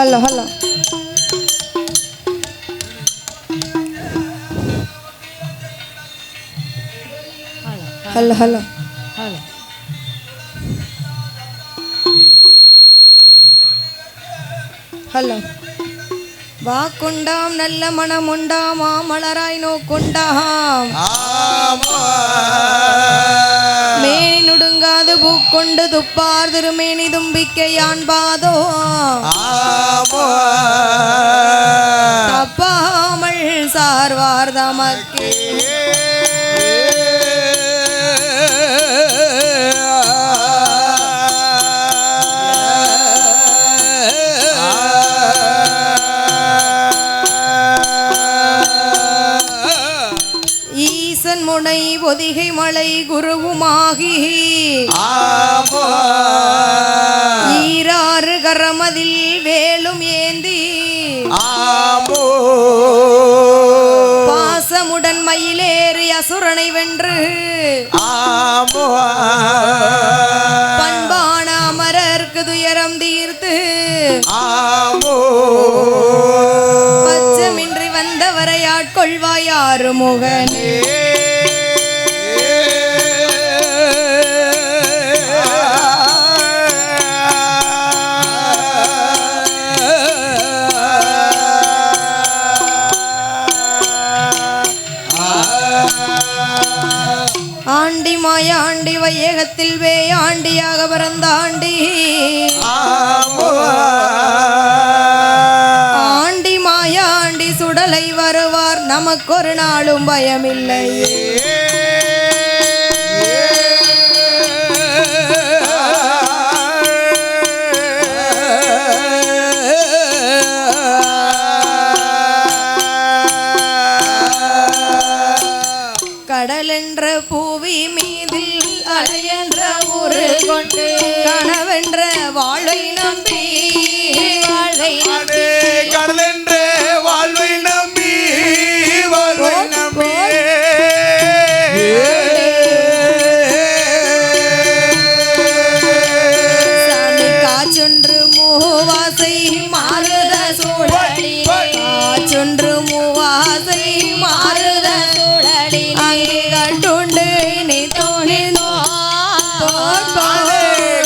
Hello hello hello hello hello வாக்குண்டாம் நல்ல மனமுண்டாம் மாமலராய் நோக்குண்டாம் மேனி நுடுங்காது பூக்கொண்டு துப்பார் திருமேனி தும்பிக்கையான் பாதோ தப்பாமல் சார்வார் தமக்கே முனை பொதிகை மலை குருவுமாகி ஈராறு கரமதில் வேலும் ஏந்தி பாசமுடன் மயிலேறி அசுரனை வென்று பண்பான அமரர்க்கு துயரம் தீர்த்து பச்சமின்றி வந்தவரை ஆட்கொள்வாயாறு முகனே ஆண்டி மாயாண்டி வையகத்தில் வேயாண்டியாக பிறந்தாண்டி ஆண்டி மாயாண்டி சுடலை வருவார் நமக்கொரு நாளும் பயமில்லை கடலென்ற பூவி மீதில் அலையென்ற ஊரு கொண்டு கனவென்ற வாழ்வை நம்பி கடலென்ற வாழ்வை நம்பி சாமி காச்சொன்று மூவாசை மாறுத சூழலி காச்சொன்று மூவாசை மாறுத சூழலி அங்கே கட்டுண்டு நீ தோணினோ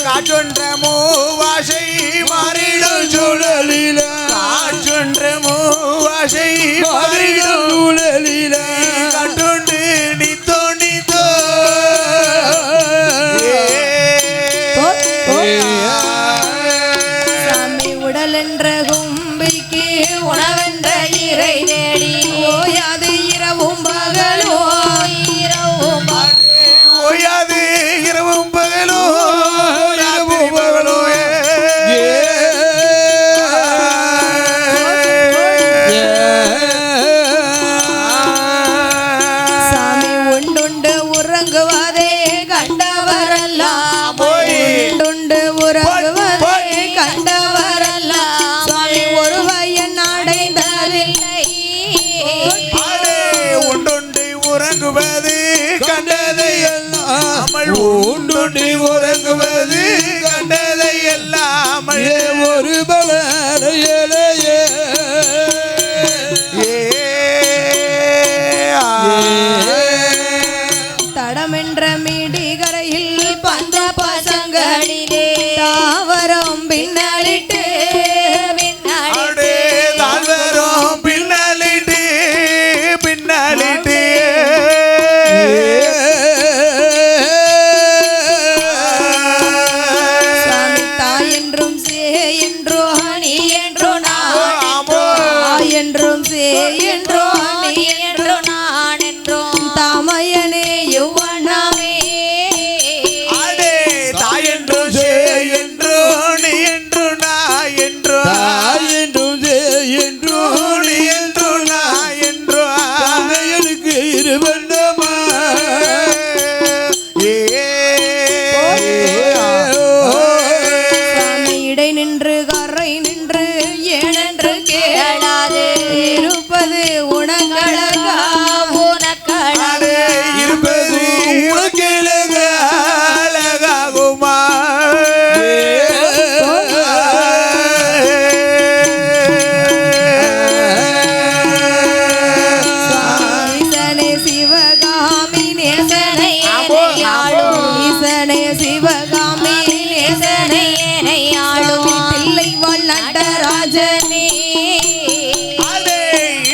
காற்றொன்ற மூவாசை மாறிடும் சூழலில காற்றொன்ற மூவாசை மாறிடும் சூழலில கட்டுண்டு நீ தோணிதோ சாமி உடல் என்ற கும்பிக்கு உணவென்ற இறை தேடி ஓயாது இரவும் பகலோ ஓயாது இரவும் பகலோ சாமி உண்டுண்டு உறங்குவதே கண்டவரெல்லாம் உண்டுண்டு உறங்குவதே கண்டவரெல்லாம் சாமி ஒரு பையன் அடைந்ததில்லை உண்டுண்டு உறங்குவது கண்டதை எல்லாம் உண்டுண்டு உறங்குவது கண்டதை எல்லாம் ஒரு பலரையே தடமென்ற மீடிகரையில் பந்த பசங்களிலே தாவரம் பின்னலிட்டு தாழ்வரும் பின்னலிட்டு பின்னலிட்டு சாமி தாய் என்றும் சே என்றோ நீ என்றோ நான் என்றும் சே என்றோ நீ என்றோ நான் என்றும் தாமையனே யுவனாமே தாய் என்றோ சே என்றோ நீ என்றோ சிவகாமி நேசனையனை ஆளும் தில்லைவாழ் நடராஜனே அதே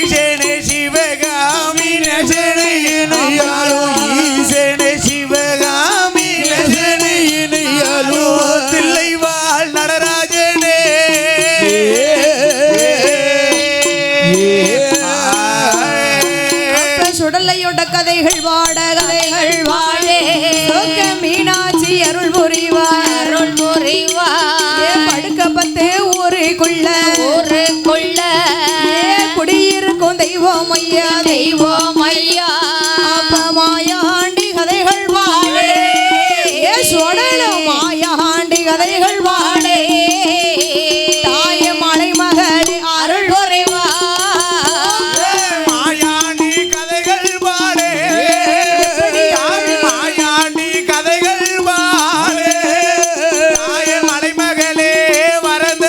ஈசனே சிவகாமி நசனையினையாலும் ஈசனே சிவகாமி நசனையினையாலும் தில்லைவாழ் நடராஜனே சுடலையோட கதைகள் வாட கதைகள் வாழே மீனாட்சி அருள் புரிவார் படுக்க பத்தே ஊருக்குள்ள குடியிருக்கும் தெய்வம் ஐயா மாயாண்டி கதைகள் வாழே சுடலும் மாயாண்டி கதைகள் வாழே தாய மலை மகளே அருள் மாயாண்டி கதைகள் பாடே மாயாண்டி கதைகள் பாடே தாய மலைமகளே வரம்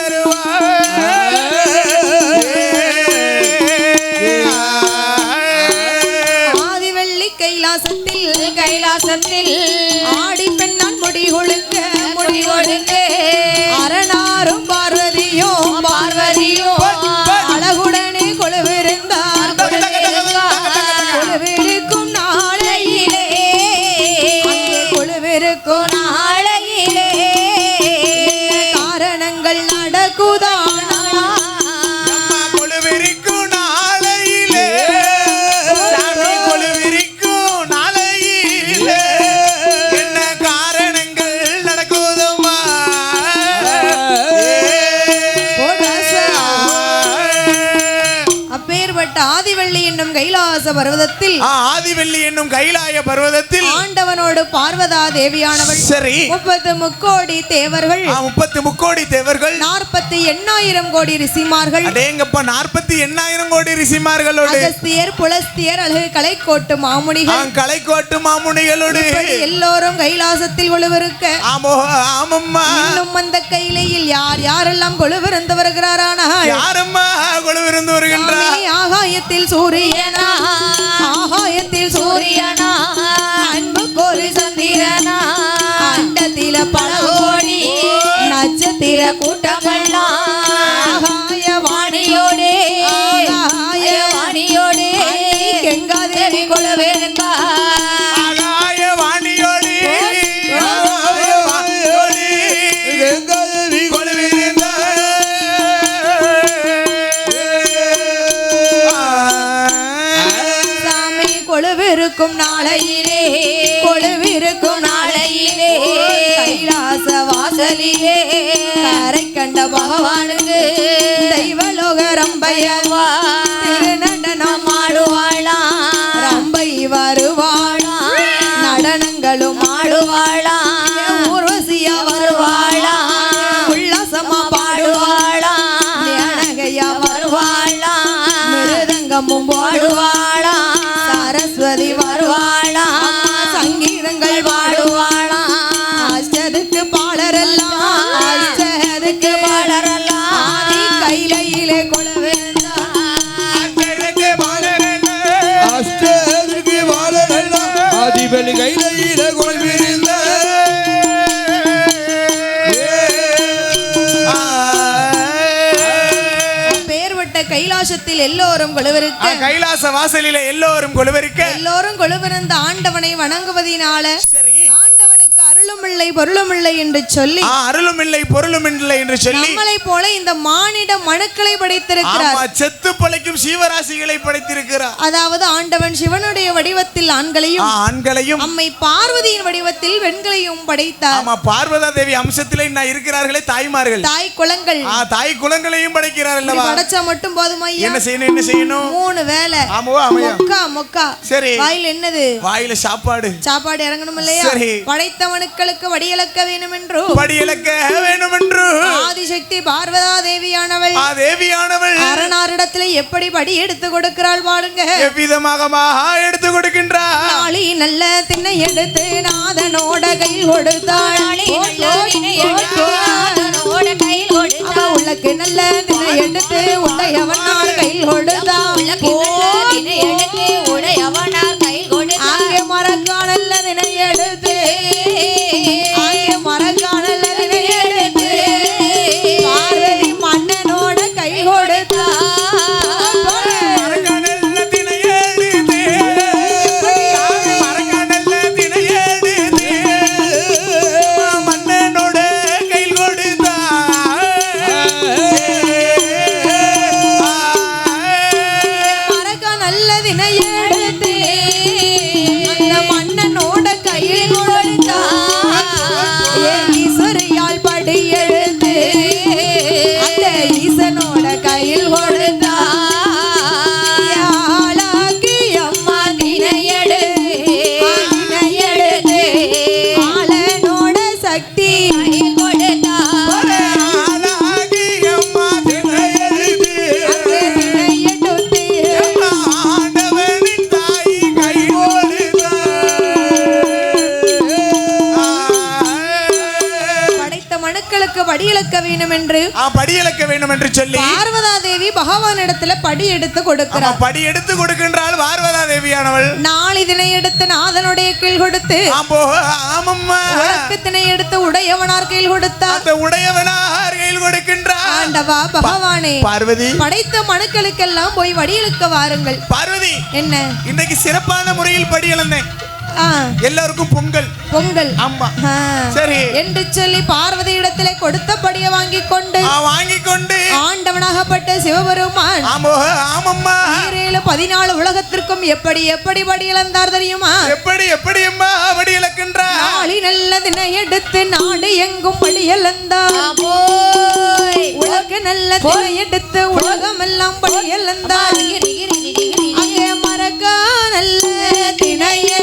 ஆதிவெள்ளி கைலாசத்தில் ஆடி பெண்ணான் முடி ஒழுங்க அரணாரும் பார்வதியும் அழகுடனே கொழுவிருந்தார் கொழுவிருக்கும் நாளையிலே காரணங்கள் நடக்குதானா கொழுவிரிக்கும் நாளையிலே சாமி கொழுவிரிக்கும் நாளையிலே என்ன காரணங்கள் நடக்குதம்மா அப்பேற்பட்ட ஆதிவள்ளி என்னும் கைலாச பர்வதத்தில் ஆதிவெள்ளி என்னும் கைலாய பர்வதத்தில் ஆண்டவனோடு பார்வதா தேவியானவள் சரி 30 முக்கோடி தேவர்கள் 30 முக்கோடி தேவர்கள் 48,000 கோடி ரிஷிமார்கள் அடேங்கப்பா 48,000 கோடி ரிஷிமார்களோடு அகஸ்தியர் புலஸ்தியர் அழகு கலைக்கோட்டு மாமுனிகள் கலைக்கோட்டு மாமுனிகளோடு இப்படி எல்லோரும் கைலாசத்தில் கொழுவிருக்க ஆமம்மா இன்னும் அந்த கையிலையில் யாரெல்லாம் கொழுவிருந்து வருகிறாரானால் யாரம்மா கொழுவிருந்து வருகின்றார் ஆகாயத்தில் சூரியனா அன்பு கோரி சந்திரனா அண்டத்தில பல கோடி நட்சத்திர கூட்டங்கள்லாம் ஆகாயவாணியோடே கங்காதேவி கொழுவிருந்தா ஆகாயவாணியோடு கங்காதேவி கொழுவிருந்தார் சாமி கொழுவிருக்கும் நாளையிலே கைலாச வாசலிலே கரை கண்ட பகவானுக்கு தெய்வலோக ரம்பையவா திருநடனம் ஆடுவாளாம் ரம்பை வருவாளாம் நடனங்களும் ஆடுவாளாம் ஊர்வசியா வருவாளாம் உல்லாசமா பாடுவாளாம் அழகையா வருவாளாம் மிருதங்கமும் பாடுவாளாம் சரஸ்வதி வருவாளாம் சங்கீதங்கள் பாடுவாளாம் அஷ்டதுக்கு பாடரெல்லாம் ஆதி கையிலே ஆதிபலி கையில கொள்விருந்த பேர்வட்ட கைலாசத்தில் எல்லோரும் கொழுவிருக்க கைலாச வாசலில எல்லோரும் கொழுவிருந்த ஆண்டவனை வணங்குவதினால சரி ஆண்டவனுக்கு அருளும் இல்லை பொருளும் இல்லை என்று சொல்லி அருளும் இல்லை பொருளும் இல்லை என்று சொல்லி நம்மளை போல இந்த மானிட மனுக்களை படைத்திருக்கிறார் செத்து பழைக்கும் சீவராசிகளை படைத்திருக்கிறார் அதாவது ஆண்டவன் சிவனுடைய வடிவத்தில் ஆண்களையும் அம்மை பார்வதியின் வடிவத்தில் பெண்களையும் படைத்தார் ஆமா பார்வதா தேவி அம்சத்திலே இருக்கிறார்களே தாய்மார்கள் தாய் குலங்களையும் படைக்கிறார் அல்லவா படைச்சா மட்டும் போதுமா என்ன செய்யணும் 3 வேளை மொக்கா சரி வாயில் என்னது வாயில சாப்பாடு இறங்கணும் இல்லையா படைத்த மனுக்களுக்கு வடியலக்க வேணும் என்று ஆதிசக்தி பார்வதா தேவியானவள் அரணாரிடத்துல எப்படி படி எடுத்து கொடுக்கிறாள் பாருங்க எவ்விதமாக எடுத்து கொடுக்கின்றார் நாளி நல்ல திண்ணை எடுத்து நாதனோட கை கொடுத்தாள் உள்ளக்கு நல்ல திண்ணை எடுத்து உடையவனார் கை கொடுத்தாள் அங்கே மரக்காணல்ல திண்ணை எடுத்து மனுக்களுக்கு படி இழக்க வேண்டும் என்று படி இழக்க வேண்டும் என்று சொல்லி பார்வதா தேவி பகவானிடத்துல படி எடுத்து கொடுக்கிறார். படி எடுத்து கொடுக்கின்றாள் பார்வதா தேவியானவள். நாளிதனை எடுத்து நாதனுடைய கீழ் கொடுத்து உலக்கத்தினை எடுத்து உடையவனார் கீழ் கொடுத்தார். அந்த உடையவனார் கையில் கொடுக்கின்றார். ஆண்டவா பகவானே பார்வதி படைத்த மனுக்களுக்கெல்லாம் போய் படி இழுக்க வாருங்கள். பார்வதி என்ன இன்னைக்கு சிறப்பான முறையில் படி இழந்தேன். எல்லாருக்கும் பொங்கல் பொங்கல் ஆமா சரி என்று சொல்லி பார்வதி இடத்திலே கொடுத்தபடியை வாங்கி கொண்டு ஆண்டவனாகப்பட்ட சிவபெருமான் 14 உலகத்திற்கும் எப்படி எப்படி படி இழந்தார் தெரியுமா? எப்படி அம்மா படி இழக்கின்றார். நாளி நல்லதினை எடுத்து நாடு எங்கும் படி இழந்தார். உலக நல்லதினை எடுத்து உலகம் எல்லாம் படி இழந்தார். அங்கே மறக்க நல்ல தினையே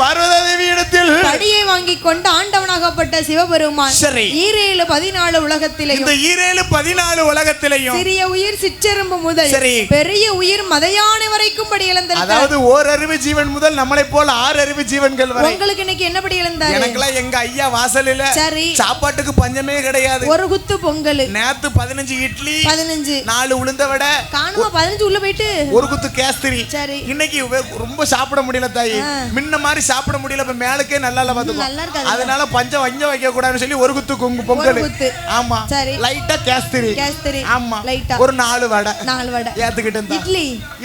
பார்வதாதேவியிடத்தில் படியை வாங்கி கொண்டு ஆண்டவனாகப்பட்ட சிவபெருமான் 14 உலகத்திலேயும் இந்த 14 உலகத்திலேயும் சிறிய உயிர் சிற்றெரும்பு முதல் பெரிய உயிர் மதையானை வரைக்கும் படி இழந்தார். அதாவது ஓரறிவு ஜீவன் முதல் நம்மளை போல 6 அறிவு ஜீவன்கள் வரை. உங்களுக்கு இன்னைக்கு என்ன படி இழந்தார்? எனக்குலாம் எங்க ஐயா வாசலில சாப்பாட்டுக்கு பஞ்சமே கிடையாது. ஒரு குத்து பொங்கல், நேத்து 15 இட்லி, 4 உளுந்த வடை, காணுமா 15 உள்ள போயிட்டு ஒரு குத்து கேஸ்திரி. இன்னைக்கு ரொம்ப சாப்பிட முடியல தாயி, முன்ன மாதிரி சாப்பிட முடியல. இப்ப மேலுக்கே நல்லா இல்ல பாத்துக்கோ. அதனால பஞ்சம் வஞ்ச வைக்க கூடாதுன்னு சொல்லி ஒரு குத்து பொங்கல். ஆமா லைட்டா கேஸ்திரி. ஆமா ஒரு 4 வடை ஏத்துக்கிட்டு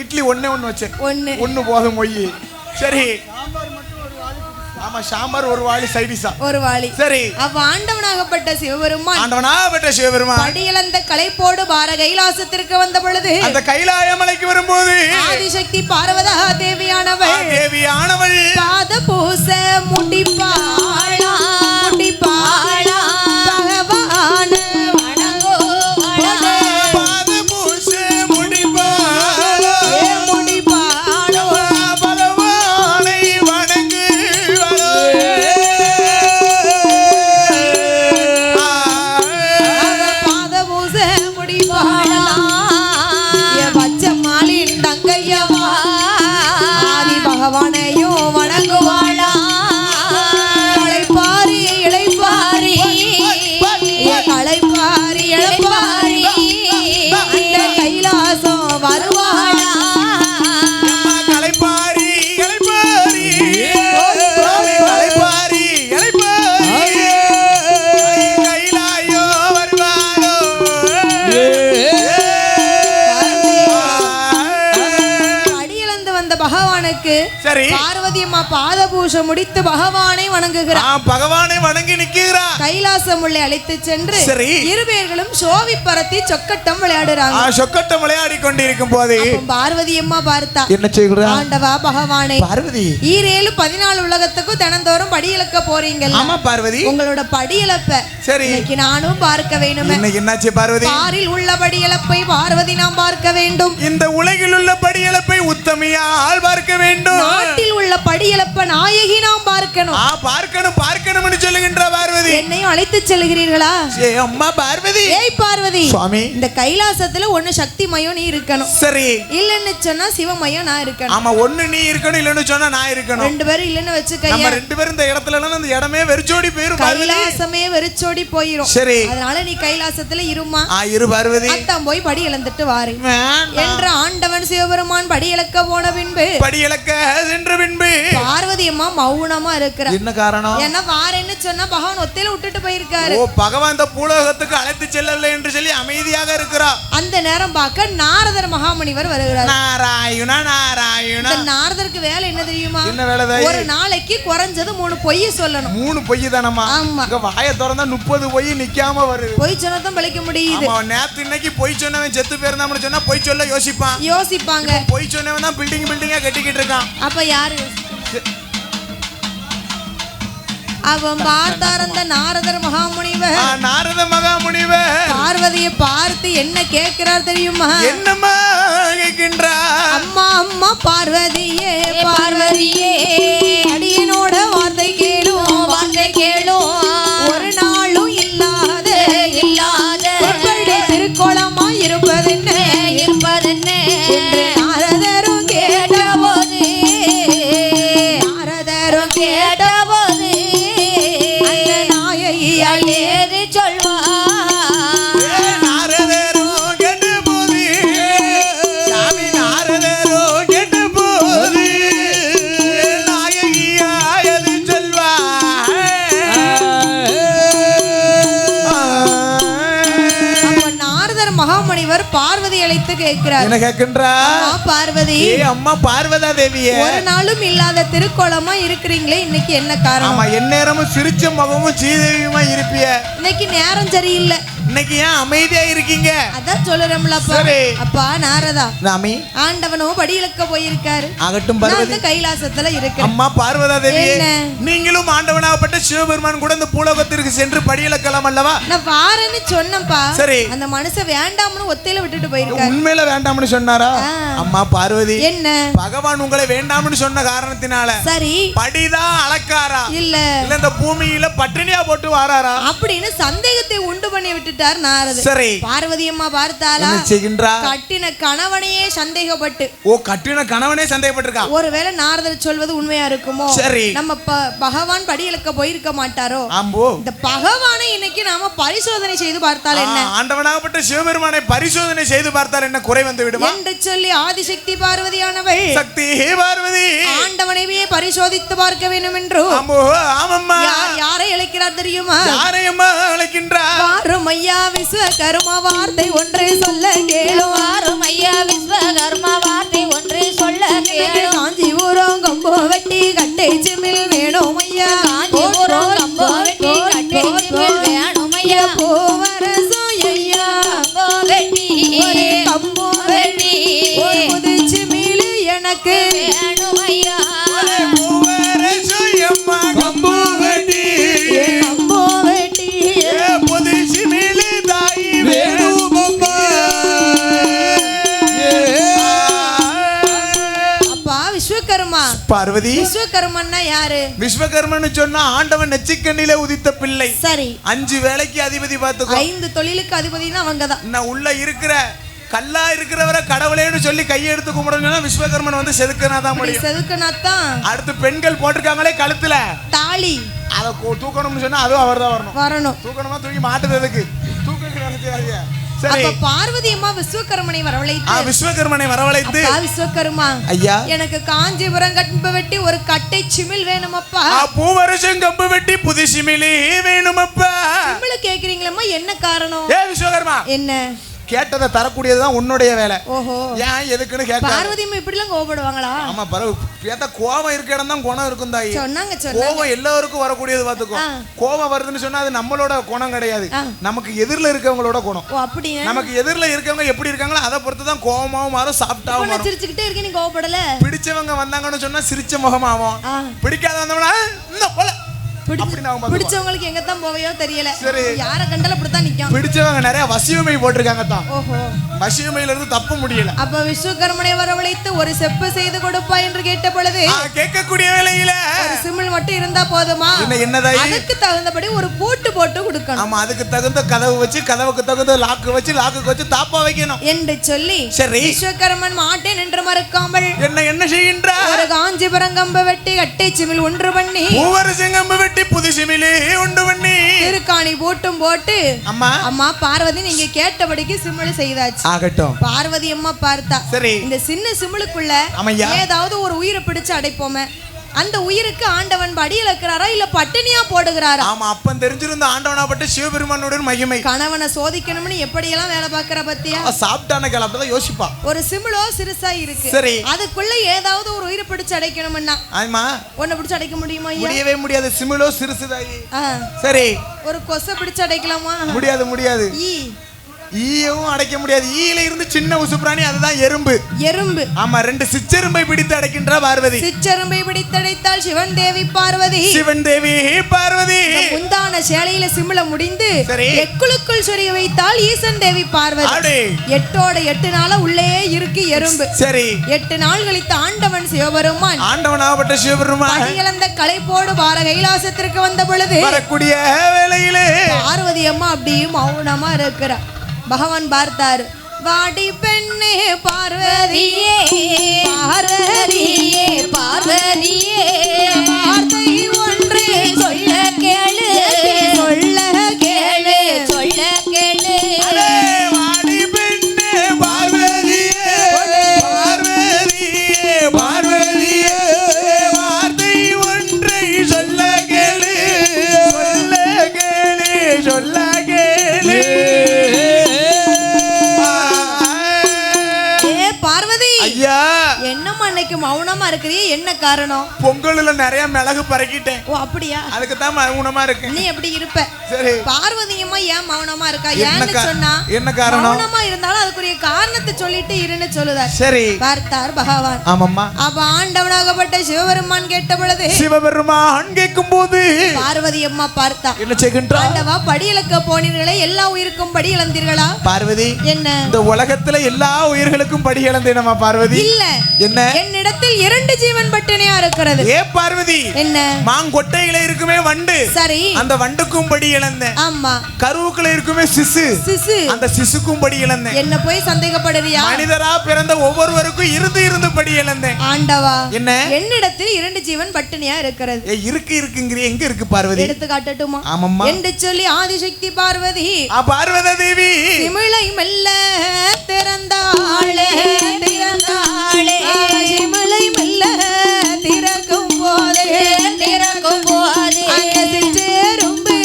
இட்லி ஒண்ணு வச்சேன். ஒண்ணு போதும் மொய். சரி ஆமா சாம்பார் ஒரு வாளி சைடிஷா ஒரு வாளி. சரி அப்ப ஆண்டவனாகப்பட்ட சிவபெருமான் படி இழந்த களைப்போடு பார கைலாசத்திற்கு வந்த பொழுது அந்த கைலாய மலைக்கு வரும்போது ஆதிசக்தி பார்வதா தேவியானவள் பாத பூச முடிப்பாளா பகவான பார்வதி அம்மா பாதபூஷம் முடித்து பகவானை வணங்குகிறார். பகவானை வணங்கி நிற்கிறார். கைலாசம் உள்ளே அழைத்து சென்று இருவேர்களும் சோவி பரத்தி சொக்கட்டம் விளையாடுறாங்க. சொக்கட்டம் விளையாடி கொண்டிருக்கும் போது பார்வதி அம்மா பார்த்தா என்ன செய்கிறார்? ஆண்டவா பகவானே பார்வதி 14 உலகத்துக்கும் தினந்தோறும் படி இழக்க போறீங்க. ஆமா பார்வதி உங்களோட படி இழப்ப இன்னைக்கு நானும் பார்க்க வேண்டும். என்னாச்சு பார்வதி? பாரில் உள்ள படி இழப்பை பார்வதி நாம் பார்க்க வேண்டும். இந்த உலகில் உள்ள படி இழப்பை உத்தமியால் பார்க்க வேண்டும். நாட்டில் உள்ள படி இழப்ப நாயகி நாம் பார்க்கணும். பார்க்கணும்னு சொல்லுகின்ற பார்வதி என்னையும் அழைத்து செல்கிறீர்களா? அம்மா பார்வதி. ஏய் பார்வதி சுவாமி, இந்த கைலாசத்துல ஒண்ணு சக்தி மயம் நீ இருக்கணும். சரி இல்லன்னு சொன்னா சிவமயம் நான் இருக்கணும். ஆமா ஒண்ணு நீ இருக்கணும், இல்லன்னு சொன்னா நான் இருக்கணும். 2 பேரும் இல்லன்னு வச்சுக்கங்க. நம்ம 2 பேரும் இந்த இடத்துல அந்த இடமே வெறிச்சோடி போயிரும். கைலாசமே வெறிச்சோடி போயிரும். சரி அதனால நீ கைலாசத்துல இருமா. இரு பார்வதி. அத்தான் போய் படி இழந்துட்டு வாரு என்ற ஆண்டவன் சிவபெருமான் படி இழக்க போன பின்பு சென்ற பின்பு பார்வதி அம்மா மௌனமா இருக்கிறார். என்ன காரணம்? என்ன வாரேன்னு சொன்னா பகவான் ஒத்தையில விட்டுட்டு போயிருக்காரு. பகவான் இந்த பூலோகத்துக்கு அழைத்து செல்லவில்லை என்று சொல்லி அமைதியாக இருக்கிறார். அந்த நேரம் பார்க்க நாரதர் மகாமுனிவர் வருகிறார். நாராயணா நாரதருக்கு வேலை என்ன தெரியுமா? என்ன வேலை? ஒரு நாளைக்கு குறைஞ்சது 3 பொய் சொல்லணும். 3 பொய் தானம்மா? ஆமா. வாயை திறந்தா 30 பொய் நிக்காம வருது. பொய் சொன்னதான் பழிக்க முடியுது. நேத்து இன்னைக்கு பொய் சொன்னவன் செத்து போயிருந்தான்னு சொன்னா பொய் சொல்ல யோசிப்பாங்க. பொய் சொன்னவன் தான் பில்டிங்கா கட்டிக்கிட்டு இருக்கான். அப்ப யாரு? அவன் பார்த்தார் அந்த நாரத மகாமுனிவர் பார்வதியை பார்த்து என்ன கேட்கிறார் தெரியுமா? என்னம்மா கேட்கின்றார்? அம்மா பார்வதியே என்று நாரதரும் கேட்டபோது நாரதரும் கேட்டபோது அந்த நாயகியால் ஏது சொல்வா மகாமுனிவர் பார்வதி அழைத்து கேட்கிறார். என்ன கேட்கின்றா? பார்வதி, அம்மா பார்வதா தேவியே, ஒரு நாளும் இல்லாத திருக்கோலமா இருக்கிறீங்களே, இன்னைக்கு என்ன காரணம்? ஆமா, எந்நேரமும் சிரிச்ச முகமும் சீதேவியுமா இருப்பிய, இன்னைக்கு நேரம் சரியில்லை, இன்னைக்கு ஏன் அமைதியா இருக்கீங்க? அதான் சொல்லுறோம்லப்பா. அப்பா நாரதா, நாமி ஆண்டவனோ படி இழக்க போயிருக்காரு. ஆகட்டும் பார்வதி, கைலாசத்துல இருக்கு. அம்மா பார்வதா தேவி, நீங்களும் ஆண்டவனாகப்பட்ட சிவபெருமான் கூட இந்த பூலோகத்திற்கு சென்று படி இழக்கலாம் அல்லவா? நான் வாரேன்னு சொன்னப்பா. சரி, அந்த மனுஷன் வேண்டாம்னு ஒத்தையில விட்டுட்டு போயிருக்காரு. உண்மையில வேண்டாம்னு சொன்னாரா? அம்மா பார்வதி, என்ன பகவான் உங்களை வேண்டாம்னு சொன்ன காரணத்தினால சரி படிதான் அளக்காரா இல்ல இந்த பூமியில பட்டினியா போட்டு வாராரா அப்படின்னு சந்தேகத்தை உண்டு பண்ணி விட்டுட்டார் நாரதர். சரி, பார்வதி அம்மா பார்த்தாளா? கட்டின கணவனையே சந்தேகப்பட்டு, கட்டின கணவனே சந்தேகப்பட்டிருக்கா. ஒருவேளை நாரதர் சொல்வது உண்மையா இருக்குமோ? சரி, நம்ம பகவான் படி இழக்க போயிருக்க மாட்டாரோ? இந்த பகவானை இன்னைக்கு நாம பரிசோதனை செய்து பார்த்தால் என்ன, ஆண்டவனாகப்பட்ட சிவபெருமானை பரிசோதனை செய்து பார்த்தால் என்ன குறை வந்து விடுமா என்று சொல்லி ஆதிசக்தி பார்வதியானவள் சக்தி பார்வதி ஆண்டவனையே பரிசோதித்து பார்க்க வேண்டும் என்று யாரை அழைக்கிறார் தெரியுமா? யாரையம்மா அழைக்கின்றார்? வாருமையா விஸ்வகர்மா வார்த்தை ஒன்று சொல்ல கேளு. வாருமையா விஸ்வகர்மா வார்த்தை ஒன்று சொல்ல கேளு. காஞ்சிபுரம் கம்போ வெட்டி கட்டை சிமிழ் வேணும் ஐயா. காஞ்சிபுரம் கம்போ வெட்டி கட்டை சிமிழ் வேணும் ஐயா. பூவரசம் ஐயா கம்போ வெட்டி கம்போ வெட்டி ஒரு புதுச்சி மீளு எனக்கு வேணும் ஐயா. பூவரசம் அம்மா கம்போ வெட்டி கம்போ வெட்டி புதுச்சி மீளு தாய் வேணும் அம்மா. அப்பா விஸ்வகர்மா பார்வதி, விஸ்வகர்மன்னா யாரு? விஸ்வகர்மன்னு சொன்னா ஆண்டவன் நெச்சிக்கண்ணில உதித்த பிள்ளை. சரி, 5 வேளைக்கு அதிபதி பார்த்துக்கோ. 5 தொழிலுக்கு அதிபதினா அவங்கதான். நான் உள்ள இருக்கிற கல்லா இருக்கிறவரை கடவுளேன்னு சொல்லி கையெடுத்து கும்பிடணும்னா விஸ்வகர்மன் வந்து செதுக்கனாதான் முடியும். செதுக்கனாதான். அடுத்து பெண்கள் போட்டிருக்காங்களே கழுத்துல தாலி, அதை தூக்கணும்னு சொன்னா அதுவும் அவர் தான் வரணும். தூக்கணுமா தூக்கி மாட்டுறதுக்கு தூக்க. அப்ப பார்வதி அம்மா விஸ்வகர்மனை வரவழைத்து விஸ்வகர்மனை வரவழைத்து விஸ்வகர்மா ஐயா, எனக்கு காஞ்சிபுரம் கம்பு வெட்டி ஒரு கட்டை சிமிழ் வேணுமப்பா. பூவரசம் கம்பு வெட்டி புது சிமிழ் வேணுமப்பா. சிமிழ் கேக்குறீங்களம்மா, என்ன காரணம்? ஏ விஸ்வகர்மா, என்ன கேட்டதை தரக்கூடியதுதான் உன்னுடைய வேலை. ஓஹோ, ஏன் எதுக்குன்னு கேட்க. பார்வதி அம்மா இப்படி எல்லாம் கோபப்படுவாங்களா? ஆமா, கேட்ட கோபம் இருக்க இடம் தான் குணம் இருக்கும் தாயி. சொன்னாங்க கோபம் எல்லாருக்கும் வரக்கூடியது பாத்துக்கோ. கோபம் வருதுன்னு சொன்னா அது நம்மளோட குணம் கிடையாது, நமக்கு எதிரில இருக்கவங்களோட குணம். அப்படி நமக்கு எதிரில இருக்கவங்க எப்படி இருக்காங்களோ அதை பொறுத்து தான் கோபமாவும் மாறும், சாப்பிட்டாவும் மாறும். சிரிச்சுக்கிட்டே இருக்க, நீ கோபப்படல. பிடிச்சவங்க வந்தாங்கன்னு சொன்னா சிரிச்ச முகமாவும், பிடிக்காத வந்தவனா இந்த போல பிடிச்சவங்களுக்கு எங்க தான் போவையோ தெரியல. யார கண்டல அப்படித்தான் நிக்கும். பிடிச்சவங்க நிறைய வசியமை போட்டிருக்காங்க தான். ஓஹோ, வசியமையில இருந்து தப்ப முடியல. அப்ப விஸ்வகர்மனை வரவழைத்து ஒரு செப்பு செய்து கொடுப்பா என்று கேட்ட பொழுது கேட்கக்கூடிய வேலையில ஒரு சிமிழ் மட்டும் இருந்தா போதுமா? என்னதாய் அதுக்கு தகுந்தபடி ஒரு பூட்டு போட்டு கொடுக்கணும். ஆமா, அதுக்கு தகுந்த கதவு வச்சு கதவுக்கு தகுந்த லாக்கு வச்சு லாக்குக்கு வச்சு தாப்பா வைக்கணும் என்று சொல்லி சரி விஸ்வகர்மன் மாட்டேன் என்று மறுக்காமல் என்ன செய்கின்றார்? ஒரு காஞ்சிபுரம் கம்பு வெட்டி கட்டை சிமிழ் ஒன்று பண்ணி ஒவ்வொரு செங்கம்பு வெட்டி புது சிமிழ் உண்டு பண்ணி திருக்காணி பூட்டும் போட்டு அம்மா அம்மா பார்வதி நீங்க கேட்டபடிக்கு சிமிழ் செய்தாச்சு. ஆகட்டும். பார்வதி அம்மா பார்த்தா சரி இந்த சின்ன சிமிழுக்குள்ள ஏதாவது ஒரு உயிரை பிடிச்சு அடைப்போமே, அந்த உயிருக்கு ஆண்டவன் படி இழக்கிறாரா இல்ல பட்டினியா போடுகிறாரா? ஆமா, அப்ப தெரிஞ்சிருந்த ஆண்டவனாப்பட்ட சிவபெருமானோட மகிமை. கணவனை சோதிக்கணும்னு எப்படி எல்லாம் வேலை பார்க்கற பத்தியா? சாப்பிட்டான கிளப்பதான் யோசிப்பா. ஒரு சிமிழோ சிறுசா இருக்கு, சரி அதுக்குள்ள ஏதாவது ஒரு உயிரை பிடிச்சு அடைக்கணும்னா ஆமா ஒண்ணு பிடிச்சு அடைக்க முடியுமா? முடியவே முடியாது, சிமிழோ சிறுசுதாயி. சரி, ஒரு கொசை பிடிச்சு அடைக்கலாமா? முடியாது முடியாது. ஈயவும் அடைக்க முடியாது. ஈயில இருந்து சின்ன உசுப்பிராணி அதுதான் எறும்பு. எறும்பு ஆமா, 2 சிச்செரும்பை பிடித்து அடைக்கின்ற பார்வதி. சிச்செரும்பை பிடித்து அடைத்தால் சிவன் தேவி பார்வதி. சிவன் தேவி பார்வதி முந்தான சேலையில சிமிழ முடிந்து எக்குளுக்குள் சொரிய வைத்தால் ஈசன் தேவி பார்வதி. 8 நாளா உள்ளே இருக்கு எறும்பு. சரி, 8 நாள் கழித்து ஆண்டவன் சிவபெருமான் ஆண்டவனாகப்பட்ட சிவபெருமான் படியிழந்த களைப்போடு பார கைலாசத்திற்கு வந்த பொழுது வரக்கூடிய வேளையிலே பார்வதி அம்மா அப்படியே மௌனமா இருக்கிறார். பகவான் பார்த்தார். வாடி பெண்ணே பார்வதியே பார்வதியே பார்வதியே வார்த்தை ஒன்றே சொல்ல கேளு சொல்ல கேளு சொல்ல கேளு வாடி பெண்ணே பார்வதியே பார்வதியே பார்வதியே வார்த்தை ஒன்றை சொல்ல கேளு சொல்ல கேளு சொல்ல கேளு. பார்வதி ஐயா என்னம்மா இன்னைக்கு மௌனமா இருக்கிறீ? என்ன காரணம்? பொங்கல்ல நிறைய மிளகு பறக்கிட்டேன். ஓ அப்படியா? அதுக்கு தான் மௌனமா இருக்கு. நீ எப்படி இருப்ப? சரி. பார்வதியம்மா ஏன் மௌனமா இருக்கா? ஏன்னு சொன்னா என்ன காரணம்? மௌனமா இருந்தாலும் அதுக்குரிய காரணத்தை சொல்லிட்டு இருன்னு சொல்லுதார். சரி. பார்த்தார் பகவான். ஆமாம்மா. அப்ப ஆண்டவனாகப்பட்ட சிவபெருமான் கேட்ட பொழுது சிவபெருமான் கேட்கும் போது பார்வதி அம்மா பார்த்தா. என்ன செய்கின்றார்? ஆண்டவா படியிலக்க போனீர்களே எல்லா உயிருக்கும் படி இழந்தீர்களா? பார்வதி என்ன இந்த உலகத்துல எல்லா உயிர்களுக்கும் படி இழந்தேனமா பார்வதி? இல்ல. என்ன? என்னிடத்தில் 2 ஜீவன் பட்டினியா இருக்கிறது. ஏ பார்வதி என்ன? மாங்கொட்டையில இருக்குமே வண்டு. சரி. அந்த வண்டுக்கும் படி இழந்தேன். ஆமா. கருவுக்குள்ள இருக்குமே சிசு. சிசு. அந்த சிசுக்கும் படி இழந்தேன். என்ன போய் சந்தேகப்படுறியா? மனிதரா பிறந்த ஒவ்வொருவருக்கும் இருந்து படி இழந்தேன். ஆண்டவா என்ன? என்னிடத்தில் 2 ஜீவன் பட்டினியா இருக்கிறது. இருக்குங்கிற எங்க இருக்கு பார்வதி? எடுத்து காட்டட்டுமா? ஆமாம்மா. என்று சொல்லி ஆதிசக்தி பார்வதி பார்வதி தேவி சிமிழை மெல்ல திறந்தாளே திறந்தாளே சிமிழை மெல்ல திறக்கும் போதே அந்த சிற்றெரும்பு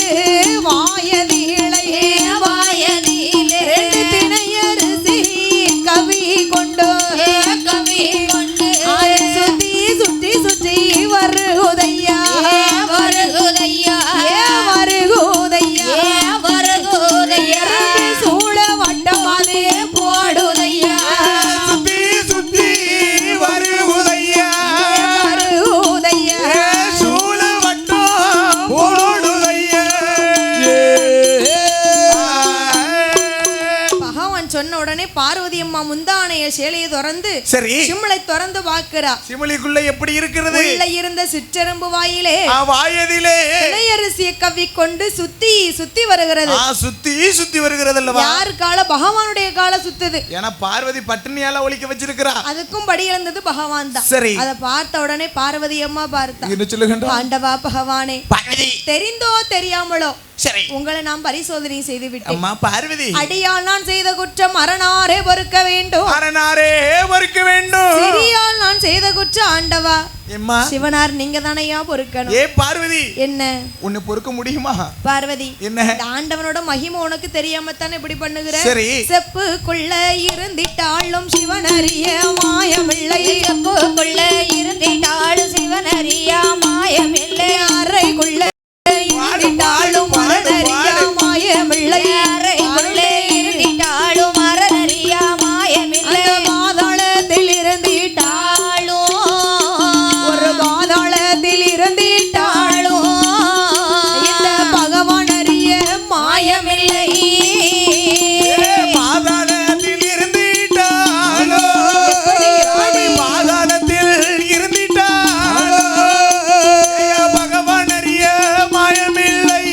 வாயதிலே வாயதிலே 2 திணையரிசி கவி கொண்டு சுத்தி சுற்றி சுற்றி வருகுதையா வருகுதையா வருகுதையா சூழ வட்டமாதே போடுதையா சுத்தி சுத்தி வருகுதையா வருகுதையா சூழ வட்டம் போடுதையா. பகவான் சொன்ன உடனே பார்வதி அம்மா முந்தானைய சேலையை திறந்து சரி. சிமிழை திறந்து பார்க்கிறா. சிமிழிக்குள்ள எப்படி இருக்கிறது? உள்ள இருந்த சிற்றெரும்பு வாயிலே வாயதிலே திணையரிசியை கவ்வி கொண்டு சுத்தி சுத்தி வருகிறது. சுத்தி சுத்தி வருகிறது அல்லவா? யார் கால? பகவானுடைய கால சுத்துது. ஏன்னா பார்வதி பட்டினியால ஒழிக்க வச்சிருக்கிறா. அதுக்கும் படி இழந்தது பகவான் தான். சரி. அதை பார்த்த உடனே பார்வதி அம்மா பார்த்தா. என்ன சொல்லுகின்ற? ஆண்டவா பகவானே, பார்வதி தெரிந்தோ தெரியாமலோ சரி உங்களை நாம் பரிசோதனை செய்து விட்டேன். அம்மா பார்வதி, அடியால் நான் செய்த குற்றம் அரணாரே பொறுக்க வேண்டும். அரணாரே பொறுக்க வேண்டும். சிறியால் நான் செய்த குற்றம் ஆண்டவா எம்மா சிவனார் நீங்க தானையா பொறுக்கணும். ஏ பார்வதி, என்ன உன்னை பொறுக்க முடியுமா? பார்வதி, என்ன ஆண்டவனோட மகிமை உனக்கு தெரியாம தானே இப்படி பண்ணுகிற? சரி. செப்புக்குள்ள இருந்திட்டாலும் சிவனறிய மாயமில்லை. செப்புக்குள்ள இருந்திட்டாலும் சிவனறிய மாயமில்லை. அறைக்குள்ள இருந்திட்டாலும் மரணறிய மாயமில்லை. அறைக்குள்ளே இருந்திட்டாலும் மரணறிய மாயமில்லை. பாதாளத்தில் இருந்திட்டாலும் ஒரு பாதாளத்தில் இருந்திட்டாலும் இந்த பகவான் அறிய மாயமில்லை. பாதாளத்தில் இருந்திட்டாலோ பாதாளத்தில் இருந்திட்டாலோ பகவான் அறிய மாயமில்லை.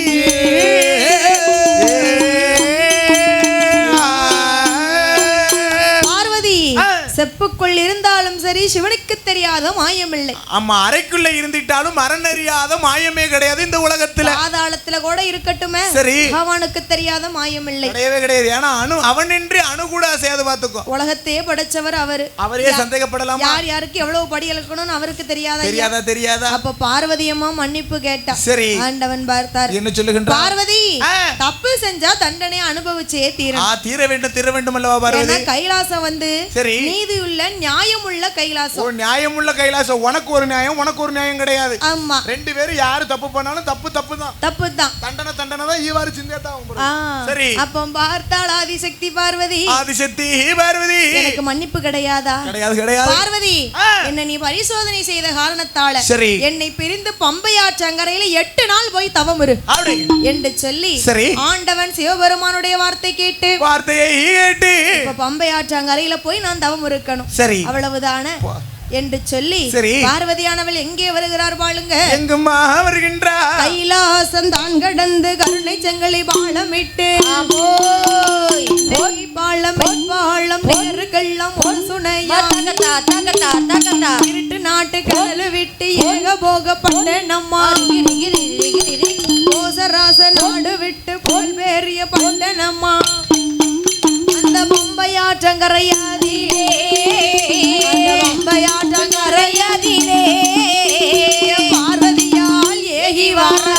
பார்வதி, செப்புக்குள் இருந்தாலும் சரி சிவனுக்கு தெரியாத மாயமில்லை. அம்மா அறைக்குள்ள இருந்திட்டாலும் அறநறியாத மாயமே கிடையாது இந்த உலகத்துல. பாதாளத்துல கூட இருக்கட்டுமே, சரி, பகவானுக்கு தெரியாத மாயமில்லை. கிடையவே கிடையாது. ஏன்னா அவனின்றி அணு கூட செய்து பார்த்துக்கோ. உலகத்தையே படைச்சவர் அவரு. அவரே சந்தேகப்படலாம். யார் யாருக்கு எவ்வளவு படி இழக்கணும்னு அவருக்கு தெரியாதா? தெரியாதா? அப்ப பார்வதி அம்மா மன்னிப்பு கேட்டா. சரி. ஆண்டவன் பார்த்தார். என்ன சொல்லுகின்றார்? பார்வதி, தப்பு செஞ்சா தண்டனை அனுபவிச்சே தீரணும். தீர வேண்டும் அல்லவா பார்வதி? கைலாசம் வந்து சரி நீதியுள்ள நியாயமுள்ள கைலாசம். நியாயமுள்ள கைலாசம். உனக்கு ஒரு நியாயம், உனக்கு ஒரு நியாயம் கிடையாது. ஆமா, 2 பேரும் யாரு தப்பு பண்ணாலும் தப்பு தான். தப்பு தான். தண்டனை தான். ஈவாறு சிந்தியாதான். சரி. அப்ப பார்த்தாள் ஆதிசக்தி பார்வதி. ஆதிசக்தி பார்வதி, எனக்கு மன்னிப்பு கிடையாதா? கிடையாது பார்வதி, என்ன நீ பரிசோதனை செய்த காரணத்தால சரி என்னை பிரிந்து பம்பையாற்றங்கரையில 8 நாள் போய் தவம் இரு என்று சொல்லி சரி ஆண்டவன் சிவபெருமானுடைய வார்த்தையை கேட்டு பம்பையாற்றங்கரையில போய் நான் தவம் இருக்கணும். சரி, அவ்வளவுதானே? என்று சொல்லி பார்வதியானவள் எங்கே வருகிறார் பாளுங்க எங்குமா வருகின்றார் கைலாசம் தான் கடந்து கருணை செங்கலை பாலமிட்டு பாலம் பாலம் நேர்கள்லாம் ஒரு சுனையா இருட்டு நாட்டு கடல் விட்டு ஏக போக பண்ண நம்மா கோசராச நாடு விட்டு போல்வேறிய பண்ண நம்மா அந்த பம்பையாற்றங்கரையாதிலே பம்பையாற்றங்கரையாதிலே பார்வதியால் ஏகி வாரா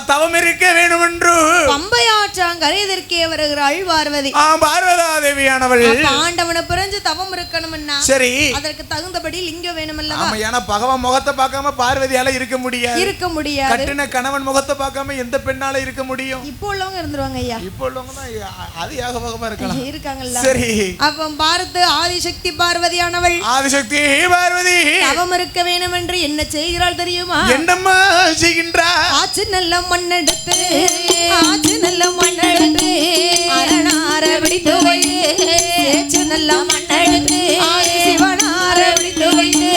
தவம் இருக்க வேண்டும் என்று பம்பையாற்றங்கரையதற்கே வருகிறாள் பார்வதி. பார்வதா தேவியானவள் ஆண்டவனை பிரிஞ்சு தவம் இருக்கணும்னா சரி அதற்கு தகுந்தபடி லிங்கம் வேணுமல்லவா? ஆமா, ஏன்னா பகவான் முகத்தை பார்க்காம பார்வதியால இருக்க முடியாது. கட்டின கணவன் முகத்தை பார்க்காம எந்த பெண்ணால இருக்க முடியும்? இப்போ உள்ளவங்க இருந்துருவாங்க ஐயா. இப்போ உள்ளவங்க தான் அது யாகபகமா இருக்கலாம். இருக்காங்கல்ல. சரி, அப்ப பாரத் ஆதிசக்தி பார்வதியானவள் ஆதிசக்தி பார்வதி தவம் இருக்க வேண்டும் என்று என்ன செய்கிறாள் தெரியுமா? என்னம்மா செய்கின்றார்? ஆச்சு நல்ல மண்ணெடுத்து ஆச்சு நல்ல மண்ணெடுத்து அரணார விடித்து வைத்து ஏச்சு நல்ல மண்ணெடுத்து சிவனார விடித்து வைத்து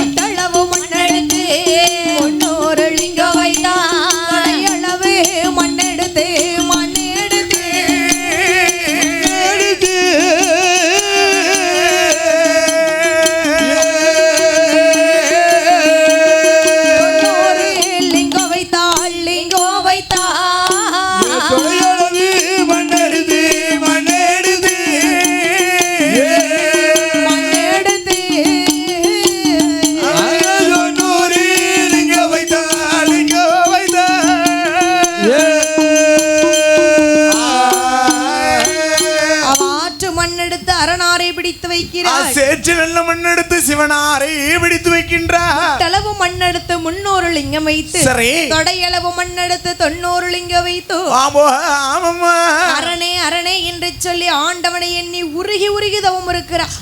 ஒட்டளவு மண்ணெடுத்து ஒன்னொரு லிங்கம் வைத்தான் அளவு மண்ணெடுத்து மண்ணெடுத்து லிங்கம் வைத்தாள் லிங்கம் வைத்தாள் அரணாரை பிடித்து வைக்கிறார். சேற்று நல்ல மண்ணெடுத்து சிவனாரை பிடித்து வைக்கின்றார். அளவு மண்ணெடுத்து 300 லிங்கம் வைத்து தொடையளவு மண்ணெடுத்து 90 லிங்கம் வைத்து அரணே அரணே என்று சொல்லி ஆண்டவனை எண்ணி உருகி உருகி தவம் இருக்கிறார்.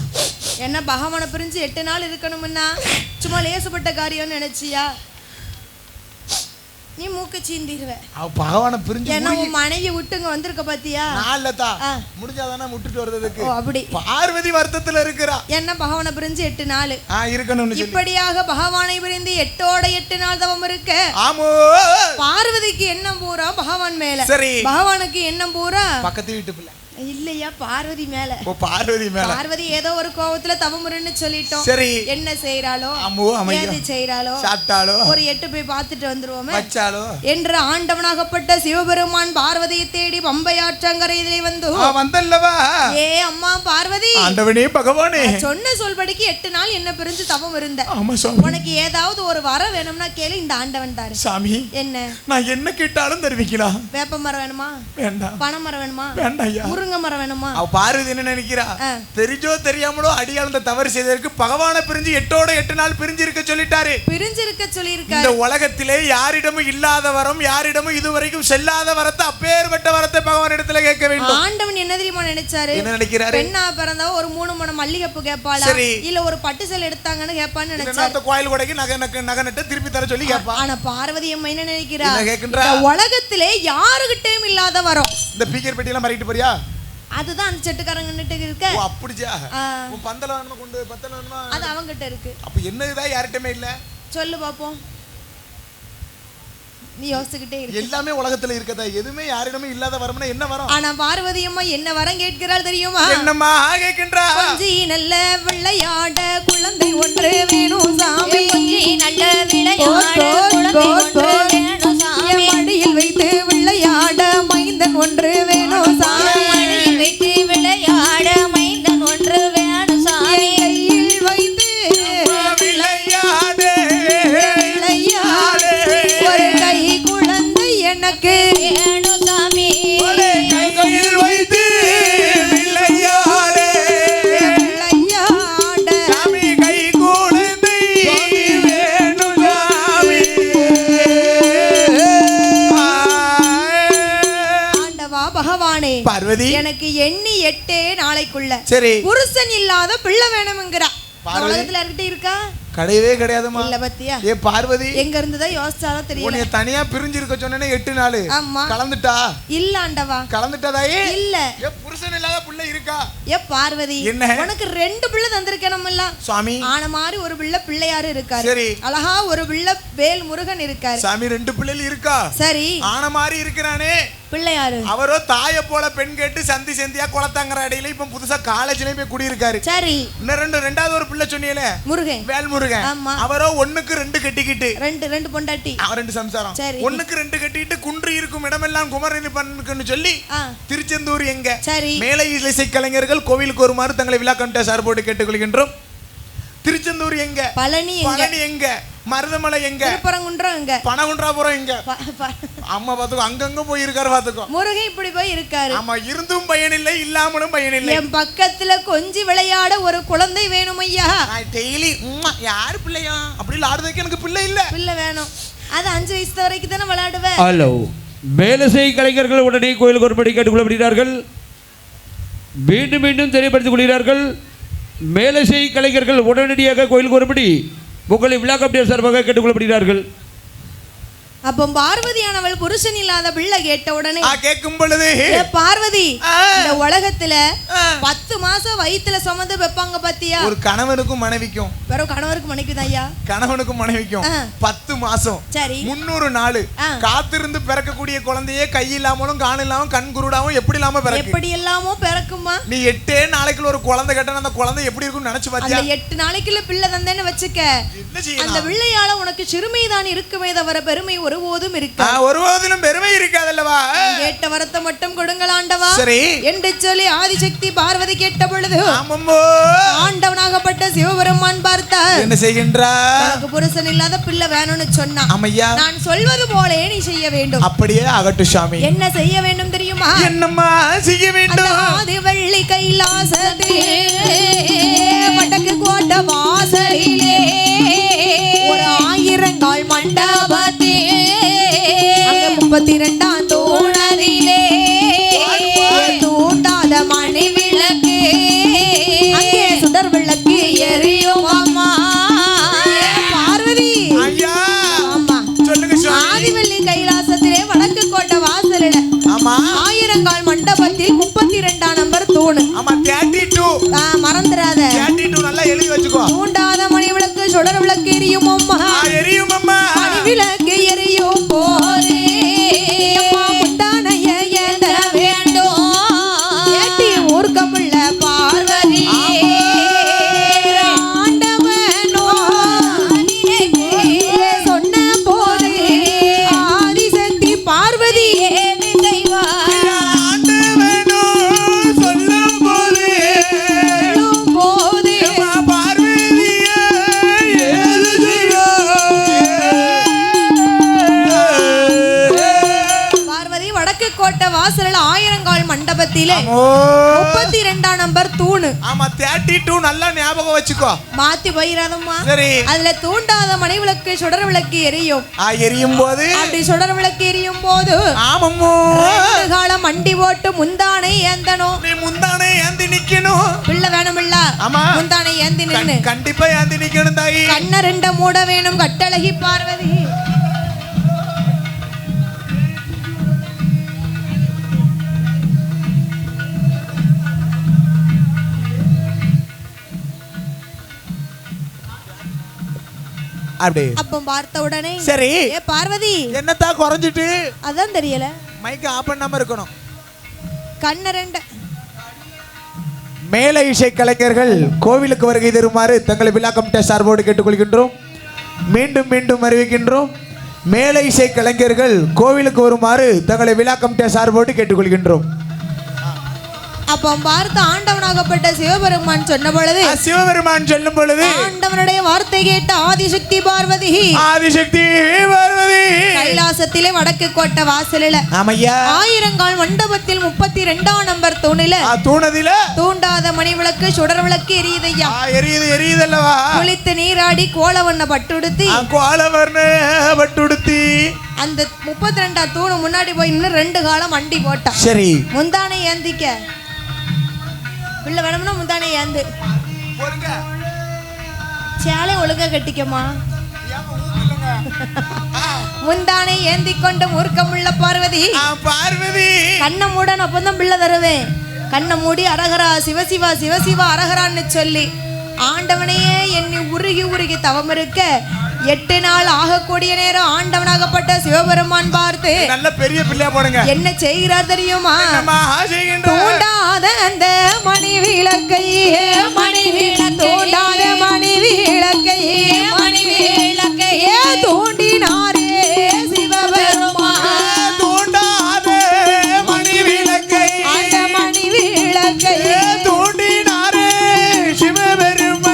என்ன பகவானை பிரிஞ்சு 8 நாள் இருக்கணும்னா சும்மா லேசப்பட்ட காரியம்னு நினைச்சியா? நீ மூக்க சீந்திடுவ. பகவானை பிரிஞ்சு என்ன உன் மனைவி விட்டுங்க வந்திருக்க பாத்தியா? நாளதா முடிஞ்சாதானே விட்டுட்டு வர்றதுக்கு. அப்படி பார்வதி வருத்தத்துல இருக்கிறா. என்ன பகவானை பிரிஞ்சு 8 நாள் இருக்கணும்னு இப்படியாக பகவானை பிரிந்து 8 நாள் தவம் இருக்க. ஆமோ பார்வதிக்கு எண்ணம் பூரா பகவான் மேல. பகவானுக்கு எண்ணம் பூரா பக்கத்து வீட்டு பிள்ளை இல்லையா பார்வதி மேல. பார்வதி மேல. பார்வதி ஏதோ ஒரு கோவத்துல தவமுறன்னு சொல்லிட்டோம். சரி, என்ன செய்யறாளோ ஏது செய்யறாளோ சாப்பிட்டாலோ ஒரு 8 போய் பார்த்துட்டு வந்துருவோமே வச்சாலோ என்று ஆண்டவனாகப்பட்ட சிவபெருமான் பார்வதியை தேடி பம்பையாற்றங்கரையிலே வந்தல்லவா. ஏ அம்மா பார்வதி, ஆண்டவனே பகவானே, சொன்ன சொல்படிக்கு 8 நாள் என்ன பிரிஞ்சு தவம் இருந்த. உனக்கு ஏதாவது ஒரு வரம் வேணும்னா கேளு, இந்த ஆண்டவன் தாரு. சாமி, என்ன நான் என்ன கேட்டாலும் தருவீங்களா? வேப்ப மரம் வேணுமா? வேண்டாம். பனை மரம் வேணுமா? வேண்டாம். முருங்கை மரம் வேணுமா? பார்வதி என்ன நினைக்கிறா? தெரிஞ்சோ தெரியாமலோ அடியாளந்த தவறு செய்ததற்கு பகவானை பிரிஞ்சு 8 நாள் பிரிஞ்சு இருக்க சொல்லிட்டாரு. பிரிஞ்சிருக்க சொல்லியிருக்காரு. இந்த உலகத்திலே யாரிடமும் இல்லாத வரம், யாரிடமும் இதுவரைக்கும் செல்லாத வரத்தை, அப்பேற்பட்ட வரத்தை பகவான் இடத்துல கேட்க வேண்டும். ஆண்டவன் என்ன தெரியுமா நினைச்சாரு? என்ன நினைக்கிறாரு? பெண்ணா பிறந்தா ஒரு 3 மணம் மல்லிகைப்பூ கேட்பாளா, இல்ல ஒரு பட்டு சேலை எடுத்தாங்கன்னு கேட்பான்னு நினைச்சாரு. கோயில் கொடைக்கு நகை நட்டு திருப்பி தர சொல்லி கேட்பா. ஆனா பார்வதி அம்மா என்ன நினைக்கிறா? உலகத்திலே யாருகிட்டயும் இல்லாத வரம். இந்த பீக்கர் பெட்டி எல்லாம் மறிக்கிட்டு போறியா? அதுதான் அந்த செட்டுக்காரங்க கிட்ட இருக்கு. ஓ அப்படிஜா. உன் பந்தல வேணுமா? கொண்டு பத்தல வேணுமா? அது அவங்க கிட்ட இருக்கு. அப்ப என்னதுதான் யார்ட்டமே இல்ல? சொல்லு பாப்போம். நீ யோசிச்சுக்கிட்டே இரு. எல்லாமே உலகத்துல இருக்கதா, எதுவுமே யாரிடமே இல்லாத வரம்னா என்ன வரம்? ஆனா பார்வதி அம்மா என்ன வரம் கேட்கிறாள் தெரியுமா? என்னம்மா கேட்கின்றா? கொஞ்சி நல்ல விளையாட குழந்தை ஒன்று வேணும் சாமி. கொஞ்சி நல்ல விளையாட குழந்தை ஒன்று வேணும் சாமி. மடியில் வைத்து விளையாட மைந்தன் ஒன்று வேணும் சாமி. மடியில் வைத்து விளையாட மைந்தன் ஒன்று வேணும் சாமி. கையில் வைத்து விளையாட ஒரு கை குழந்தை எனக்கு வேணும் சாமி. கையில் வைத்து விளையாட சாமி, கை குழந்தை வேணும் சாமி. பார்வதி எனக்கு எண்ணி 8 நாளைக்குள்ள சரி புருஷன் இல்லாத பிள்ளை வேணும்ங்கறா. உலகத்துல யார்கிட்ட இருக்கா? கிடையவே கிடையாதுமா. இல்ல பத்தியா? ஏ பார்வதி எங்க இருந்துதான் யோசிச்சாலும் தெரியல. உன்னை தனியா பிரிஞ்சு இருக்க சொன்னேனே 8 நாள். ஆமா. கலந்துட்டா? இல்ல ஆண்டவா. கலந்துட்டதாயே? இல்ல. ஏ புருஷன் இல்லாத பிள்ளை இருக்கா? ஏ பார்வதி என்ன? உனக்கு 2 பிள்ளை தந்திருக்கேனம்ல. சாமி. ஆன மாதிரி ஒரு பிள்ளை பிள்ளையாரு இருக்காரு. சரி. அழகா ஒரு பிள்ளை வேல் முருகன் இருக்காரு. சாமி 2 பிள்ளைகள் இருக்கா? சரி. ஆன மாதிரி இருக்கறானே பிள்ளையாரு அவரோ தாய போல பெண் கேட்டு சந்தி சந்தியா குளத்தாங்கற அடையில இப்ப புதுசா காலேஜ்லயே போய் குடி இருக்காரு. சரி. ரெண்டாவது ஒரு பிள்ளை சொன்னீங்களே முருகன், வேல் முருகன். அவரோ 1க்கு 2 கட்டிக்கிட்டு ரெண்டு பொண்டாட்டி 2 சம்சாரம். ஒண்ணுக்கு 2 கட்டிட்டு குன்று இருக்கும் இடமெல்லாம் குமரனி பண்ணுன்னு சொல்லி திருச்செந்தூர் எங்க மேலை இசை கலைஞர்கள் கோவிலுக்கு வருமாறு தங்களை விழா கமிட்டி சார்போடு கேட்டுக்கொள்கின்றோம். திருச்செந்தூர் எங்க? பழனி எங்க? மருதமலை எங்க? திருப்பரங்குன்றம் எங்க? பனகுன்றாபுரம் எங்க? அம்மா பாத்துக்கோ அங்கங்க போய் இருக்காரு பாத்துக்கோ. முருகன் இப்படி போய் இருக்காரு. ஆமா இருந்தும் பயனில்லை இல்லாமலும் பயனில்லை. என் பக்கத்துல கொஞ்சி விளையாட ஒரு குழந்தை வேணும் ஐயா. டெய்லி யாரு பிள்ளையா அப்படி விளையாடுறதுக்கு எனக்கு பிள்ளை இல்ல. பிள்ளை வேணும். அது 5 வயசு வரைக்கும் தானே விளையாடுவேன். ஹலோ மேலசை கலைஞர்கள் உடனே கோயிலுக்கு ஒருபடி கேட்டுக்கொள்ளப்படுகிறார்கள். மீண்டும் மீண்டும் தெரியப்படுத்திக் கொள்கிறார்கள். மேலசை கலைஞர்கள் உடனடியாக கோயிலுக்கு ஒருபடி உங்களை விழா கமிட்டி சார்பாக கேட்டுக்கொள்ளப்படுகிறார்கள். அப்போ பார்வதியானவள் புருஷன் இல்லாத பிள்ளை கேட்ட உடனே கேட்கும் பொழுது பார்வதி இந்த உலகத்துல 10 மாசம் வயித்துல சுமந்து வைப்பாங்க பாத்தியா? ஒரு கணவனுக்கும் மனைவிக்கும் வெறும் கணவனுக்கும் மனைவிக்கும் ஐயா. கணவனுக்கும் மனைவிக்கும் 10 மாசம் சரி 300 நாள் காத்திருந்து பிறக்கக்கூடிய குழந்தையே கை இல்லாமலும் கால் இல்லாமலும் கண் குருடாவும் எப்படி இல்லாம பிறக்கும்? எப்படி எல்லாமோ பிறக்குமா? நீ 8 நாளைக்குள்ள ஒரு குழந்தை கேட்டா அந்த குழந்தை எப்படி இருக்கும்னு நினைச்சு பாத்தியா? அந்த 8 நாளைக்குள்ள பிள்ளை தந்தேன்னு வச்சுக்க அந்த பிள்ளையால உனக்கு சிறுமைதான் இருக்குமே தவிர பெருமை ஒருபோதும் இருக்கா? ஒருபோதிலும் பெருமை இருக்காதல்லவா? கேட்ட வரத்தை மட்டும் கொடுங்கள் ஆண்டவா சரி என்று சொல்லி ஆதிசக்தி பார்வதி கேட்ட பொழுது ஆண்டவனாகப்பட்ட சிவபெருமான் பார்த்தார். என்ன செய்கின்றார்? எனக்கு புருஷன் இல்லாத பிள்ளை வேணும்னு சொன்னா நான் சொல்வது போலே நீ செய்ய வேண்டும். அப்படியே ஆகட்டும் சாமி. என்ன செய்ய வேண்டும் தெரியுமா? என்னம்மா செய்ய வேண்டும்? ஆதி வெள்ளி கைலாசத்திலே மடக்கு கோட்ட வாசலிலே ஒரு 1000 கால் மண்டபத்திலே 32ஆம் தூணதிலே தூண்டாத மணி விளக்கு அங்கே சுடர் விளக்கு எரியும் அம்மா. பார்வதி ஐயா ஆமா சொல்லுங்க. ஆதிவள்ளி கைலாசத்திலே வடக்கு கோட்டை வாசலில 1000 கால் மண்டபத்தில் 32ஆம் நம்பர் தூணு. ஆமா 32 மறந்துடாத. 32 நல்லா எழுதி வச்சுக்கோ. தூண்டாத மணி விளக்கு சுடர் விளக்கு எரியும் அம்மா. எரியும் அம்மா. மணி விளக்கு எரியும் போது வாசல்ல 1000 கால் மண்டபத்திலே 32ஆம் நம்பர் தூணு. ஆமா 32 நல்லா ஞாபகம் வச்சுக்கோ. மாத்தி போயிராதம்மா. சரி. அதுல தூண்டாத மணி விளக்கு சுடர் விளக்கு எரியும். எரியும் போது அப்படி சுடர் விளக்கு எரியும் போது ஆமம்மோ 2 காலம் மண்டி போட்டு முந்தானை ஏந்தணும். நீ முந்தானை ஏந்தி நிக்கணும். பிள்ளை வேணும்ல? ஆமா முந்தானை ஏந்தி நின்னு கண்டிப்பா ஏந்தி நிக்கணும் தாயி. கண்ண 2 மூட வேணும் கட்டழகி பார்வதி. அப்ப பார்த்த உடனே சரி ஏ பார்வதி என்னத்தா குறைஞ்சிட்டு? அதான் தெரியல. மைக் ஆஃப் பண்ணாம இருக்கணும். கண்ண 2 மேலை இசை கலைஞர்கள் கோவிலுக்கு வருகை தருமாறு தங்களை விழா கமிட்டி சார்போடு கேட்டுக்கொள்கின்றோம். மீண்டும் மீண்டும் அறிவிக்கின்றோம். மேலை இசை கலைஞர்கள் கோவிலுக்கு வருமாறு தங்களை விழா கமிட்டி சார்போடு கேட்டுக்கொள்கின்றோம். அப்ப பார்த்து ஆண்டவனாகப்பட்ட சிவபெருமான் சொன்ன பொழுது சொல்லும் பொழுது ஆண்டவனுடைய வார்த்தை கேட்ட ஆதிசக்தி பார்வதி கைலாசத்திலே வடக்கு கோட்டை வாசலில 1000 கால் மண்டபத்தில் 32ஆம் நம்பர் தூணில தூண்டாத மணி விளக்கு சுடர் விளக்கு எரியுதையா. எரியுதல்லவா? குளித்து நீராடி கோலவண்ண பட்டுடுத்தி அந்த 32 தூணு முன்னாடி போய் இன்னும் 2 காலம் வண்டி போட்டா. சரி. முந்தானை ஏந்திக்க. பிள்ளை வேணும்னா முந்தானை ஏந்து. சேலை ஒழுங்கா கட்டிக்கமா. முந்தானை ஏந்தி கொண்டு மூர்க்கமுள்ள பார்வதி. பார்வதி கண்ணை மூட நான் அப்பதான் பிள்ளை தருவேன். கண்ணை மூடி அரகரா சிவசிவா சிவசிவா அரகரான்னு சொல்லி ஆண்டவனையே எண்ணி உருகி உருகி தவம் இருக்க 8 நாள் ஆகக்கூடிய நேரம் ஆண்டவனாகப்பட்ட சிவபெருமான் பார்த்து நல்ல பெரிய பிள்ளையா போடுங்க. என்ன செய்கிறார் தெரியுமா? தூண்டாத அந்த மணி விளக்கையே மணி தூண்டாத மணி விளக்கையே மணி விளக்கையே தூண்டினாரே சிவபெருமான். தூண்டாத மணி விளக்கை அந்த மணி விளக்கையே தூண்டினாரே சிவபெருமான்.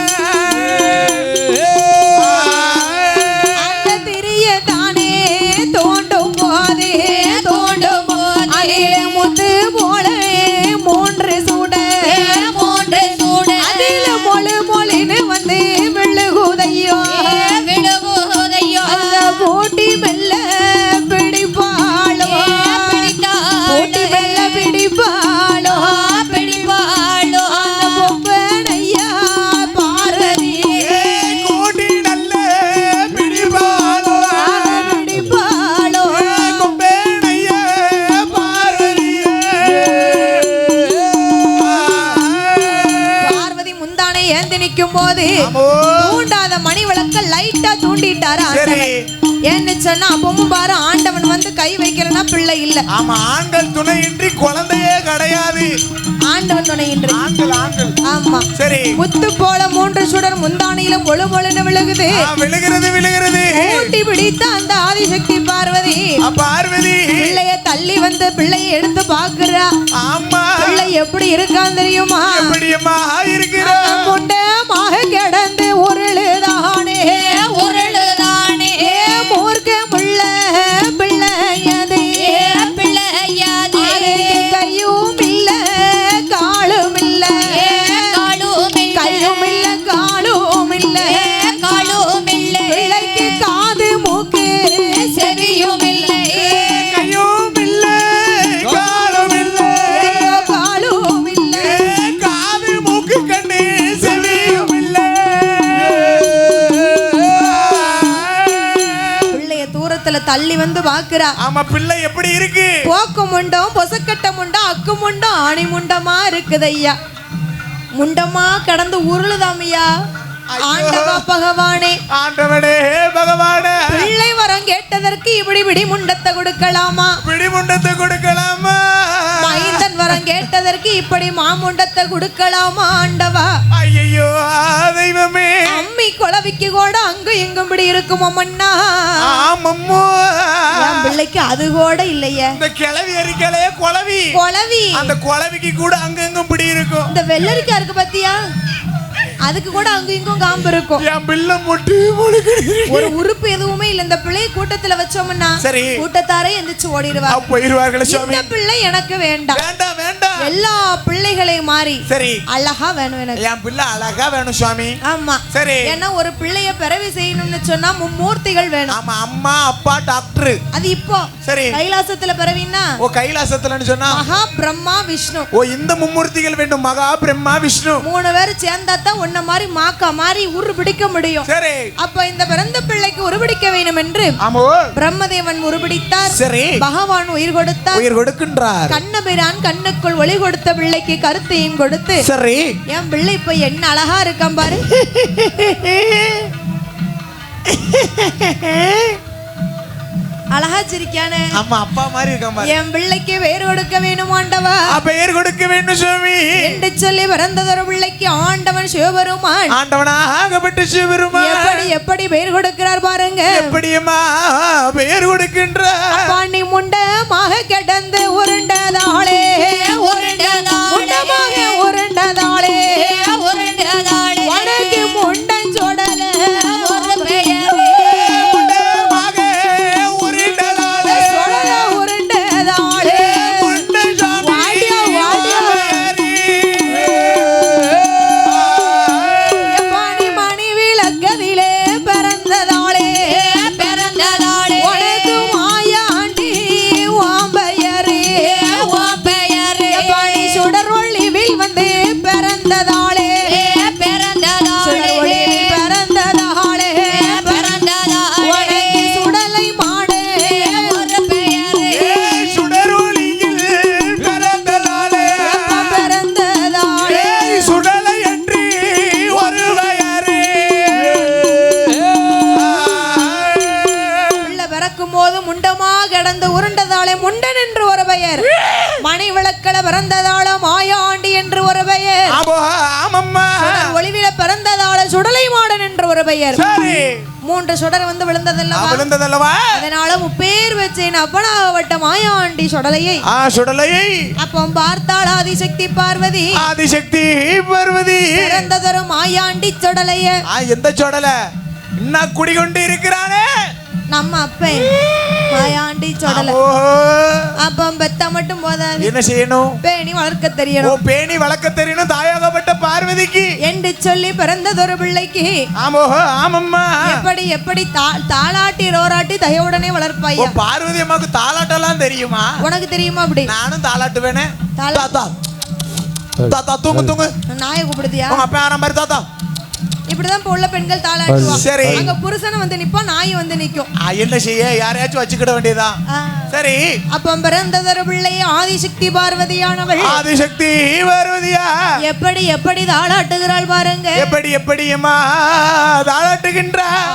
தூண்டாத மணி விளக்க லைட்டா தூண்டிட்டாரு ஆண்டவன். ஏன்னு சொன்னா அப்பவும் பாரு ஆண்டவன் வந்து கை வைக்கிறனா பிள்ளை இல்ல. ஆமா, ஆண்கள் துணையின்றி குழந்தையே கிடையாது. ஆண்டவன் துணையின்றி ஆண்கள். ஆமா சரி. முத்து போல 3 சுடர் முந்தானியில பொழு பொழுன்னு விழுகுது. விழுகிறது. ஊட்டி பிடித்த அந்த ஆதிசக்தி பார்வதி பிள்ளைய தள்ளி வந்து பிள்ளைய எடுத்து பாக்குறா. ஆமா, பிள்ளை எப்படி இருக்கான் தெரியுமா? எப்படியம்மா இருக்கிறா? முண்டமாக கிடந்து உருளுதானே மூர்க்க முள்ள பிள்ளையதே பிள்ளையதே கையும் இல்ல காலும் இல்ல கையும் இல்ல காலும் இல்ல பிள்ளைக்கு காது மூக்கு செவியும் இல்லை கையும் இல்ல காலும் இல்ல காது மூக்கு கண்ணு செவியும் இல்ல. தள்ளி வந்து பாக்குறா. ஆமா, பிள்ளை எப்படி இருக்கு? போக்கு முண்டம் பொசக்கட்ட முண்டம் அக்கு முண்டம் ஆணி முண்டமா இருக்குது ஐயா. முண்டமா கடந்து உருளுதாமையா. ஆண்டவா பகவானே, ஆண்டவனே பகவானே, பிள்ளை வரம் கேட்டதற்கு இப்படி பிடி முண்டத்தை கொடுக்கலாமா? பிடி முண்டத்தை கொடுக்கலாமா? மைந்தன் வரம் கேட்டதற்கு இப்படி மாமுண்டத்தை கொடுக்கலாமா? ஆண்டவா ஐயோ தெய்வமே, அம்மி குளவிக்கு கூட அங்கு இங்கும் இப்படி இருக்குமோ மன்னா? ஆமம்மோ, என் பிள்ளைக்கு அது கூட இல்லையே. இந்த கிளவி அரிக்கலையே குளவி, அந்த குளவிக்கு கூட அங்க இங்கும் இப்படி இருக்கும். இந்த வெள்ளரிக்கா இருக்கு பாத்தியா, அதுக்கு கூட அங்க இங்கும் காம்பு இருக்கும். என் பிள்ளை மொட்டு ஒரு உறுப்பு எதுவுமே இல்ல. இந்த பிள்ளையை கூட்டத்துல வச்சோம்னா சரி கூட்டத்தாரே எந்திரிச்சு ஓடிடுவாங்க. போயிருவார்கள் சுவாமி. இந்த பிள்ளை எனக்கு வேண்டாம். எல்லா பிள்ளைகளையும் மாறி சரி அழகா வேணும் எனக்கு. என் பிள்ளை அழகா வேணும் சுவாமி. ஆமா சரி. ஏன்னா ஒரு பிள்ளைய பிறவி செய்யணும்னு சொன்னா மும்மூர்த்திகள் வேணும். ஆமா, அம்மா அப்பா டாக்டர். அது இப்போ சரி கைலாசத்துல பிறவினா கைலாசத்துலன்னு சொன்னா மகா பிரம்மா விஷ்ணு. இந்த மும்மூர்த்திகள் வேண்டும். மகா பிரம்மா விஷ்ணு 3 பேர் சேர்ந்தாதான் உன்ன மாதிரி மாக்கா மாதிரி உரு பிடிக்க முடியும். சரி. அப்ப இந்த பிறந்த பிள்ளைக்கு உருபிடிக்க வேண்டும் என்று பிரம்மதேவன் உருபிடித்தார். சரி. பகவான் உயிர் கொடுக்கின்றார். கண்ணபிரான் கண்ணுக்குள் ஒளி கொடுத்த பிள்ளைக்கு கருத்தையும் கொடுத்து சரி என் பிள்ளை இப்ப என்ன அழகா இருக்கான் பாரு. அழகா சிரிக்கானே. அம்மா அப்பா மாதிரி இருக்கான் பாரு. என் பிள்ளைக்கு பேர் கொடுக்க வேணும் ஆண்டவா. பேர் கொடுக்க வேண்டும் சுவாமி என்று சொல்லி பிறந்ததொரு பிள்ளைக்கு ஆண்டவன் சிவபெருமான் ஆண்டவனாகப்பட்ட சிவபெருமான் எப்படி பேர் கொடுக்கிறார் பாருங்க. எப்படியம்மா பேர் கொடுக்கின்றார்? பாண்டி முண்டமாக கிடந்து உருண்டதாளே முண்டமாக உருண்டதாளே உனக்கு முண்டன் சொடல மணி விளக்கதிலே பிறந்ததாளே உனக்கு பிறந்து உருண்டதாலே முண்டன் என்று ஒரு பெயர், மணி விளக்கல பிறந்ததால மாயாண்டி என்று ஒரு பெயர், ஒளிவில பிறந்ததால சுடலை மாடன் என்று ஒரு பெயர். 3 சுடர் வந்து விழுந்ததல்லவா, அதனால முப்பேர் வச்சேன் அப்பனாகப்பட்ட மாயாண்டி சுடலையை. அப்போ பார்த்தாள் ஆதிசக்தி பார்வதி, பிறந்ததொரு மாயாண்டி சுடலைய. எந்த சுடலை இன்னும் குடிகொண்டு இருக்கிறானே நம்ம அப்பே மாயாண்டி சுடலை. அப்ப பெத்த மட்டும் போதாது, என்ன செய்யணும்? பேணி வளர்க்க தெரியணும். பேணி வளர்க்க தெரியணும் தாயாகப்பட்ட பார்வதிக்கு என்று சொல்லி பிறந்ததொரு பிள்ளைக்கு எப்படி எப்படி தாளாட்டி ரோராட்டி தயவுடனே வளர்ப்பாயா. பார்வதி அம்மாக்கு தாளாட்டெல்லாம் தெரியுமா? உனக்கு தெரியுமா? அப்படி நானும் தாளாட்டுவேனே. தாத்தா தூங்கு தூங்கு. நாயை கூப்பிடுதியா? அப்ப ஆற மாதிரி தாத்தா. இப்படிதான் உள்ள பெண்கள் தாளாட்டுவாங்க. சரி, அங்க புருஷனை வந்து நிப்பா, நாய் வந்து நிக்கும். என்ன செய்ய? யாரையாச்சும் வச்சுக்கிட வேண்டியதான். சரி, அப்ப பிறந்ததொரு பிள்ளை ஆதிசக்தி பார்வதியானவள். ஆதிசக்தி பார்வதியா எப்படி எப்படி தாளாட்டுகிறாள் பாருங்க. எப்படி எப்படி அம்மா தாளாட்டுகின்றார்?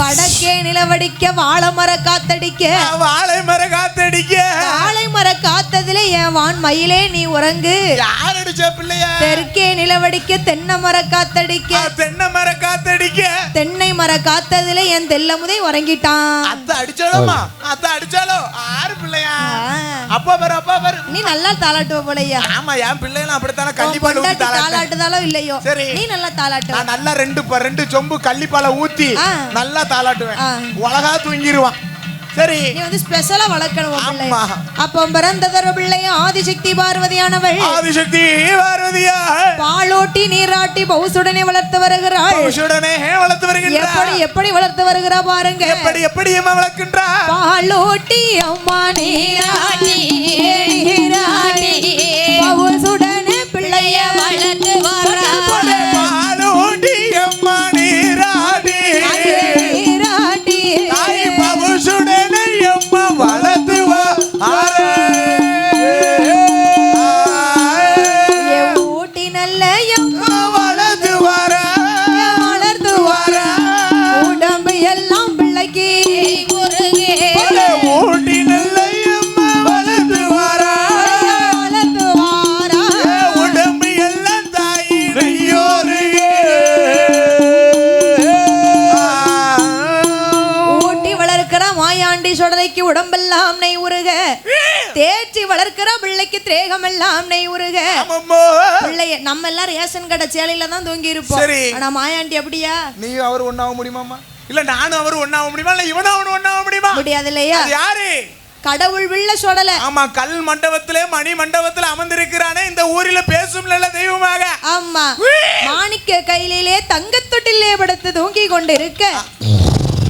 வடக்கே நிலவடிக்க வாழை மர காத்தடிக்க, வாழை மர காத்தடிக்க, வாழை மர காத்ததிலே என் வான் மயிலே நீ உறங்கு. யார் அடிச்ச பிள்ளையா? தெற்கே நிலவடிக்க தென்னை மர காத்தடிக்க, தென்னை மர காத்தடிக்க, தென்னை மர காத்ததிலே என் தெல்லமுதை உறங்கிட்டான். அத்த அடிச்சாலோமா? அத்த அடிச்சாலோ? ஆறு பிள்ளையா? அப்பா பாரு நீ நல்லா தாளாட்டுவ போலையா? ஆமா, என் பிள்ளைலாம் அப்படித்தானே கள்ளிப்பால் ஊத்தி தாளாட்டுதாலோ இல்லையோ, நீ நல்லா தாளாட்டு. நான் நல்லா ரெண்டு சொம்பு கள்ளிப்பாலை ஊத்தி நல்லா தாளாட்டுவேன். உலகா தூங்கிடுவான். சரி, நீ வந்து ஸ்பெஷலா வளர்க்கணும். அப்ப பிறந்ததொரு பிள்ளை ஆதிசக்தி பார்வதியானவள். ஆதிசக்தி பார்வதியா பாலோட்டி நீராட்டி பவுசுடனே வளர்த்து வருகிறாள். எப்படி எப்படி வளர்த்து வருகிறா பாருங்க. எப்படி எப்படி அம்மா வளர்க்கின்றா? பாலோட்டி அம்மா நீராட்டி பவுசுடனே பிள்ளைய வளர்த்து வரா. பாலோட்டி அம்மா நீராட்டி பவுசுடனே அம்மா வளர்த்து ஊட்டி நல்ல அம்மா வளர்த்து உடம்பெல்லாம் நெய் உருக தேற்றி வளர்க்கிற பிள்ளைக்கு திரேகம் எல்லாம் நெய் உருக பிள்ளைய நம்ம எல்லாம் ரேஷன் கடை சேலையில தான் தூங்கி இருப்போம். ஆனா மாயாண்டி அப்படியா? நீ அவர் ஒண்ணாக முடியுமாமா? இல்ல நானும் அவர் ஒண்ணாக முடியுமா? இல்ல இவனும் அவனும் ஒண்ணாக முடியுமா? முடியாது இல்லையா? யாரு? கடவுள் வில்ல சொடல. ஆமா, கல் மண்டபத்திலே மணி மண்டபத்தில் அமர்ந்திருக்கிறானே இந்த ஊரில பேசும் நல்ல தெய்வமாக. ஆமா, மாணிக்க கையிலே தங்கத் தொட்டிலே படுத்து தூங்கி கொண்டு இருக்க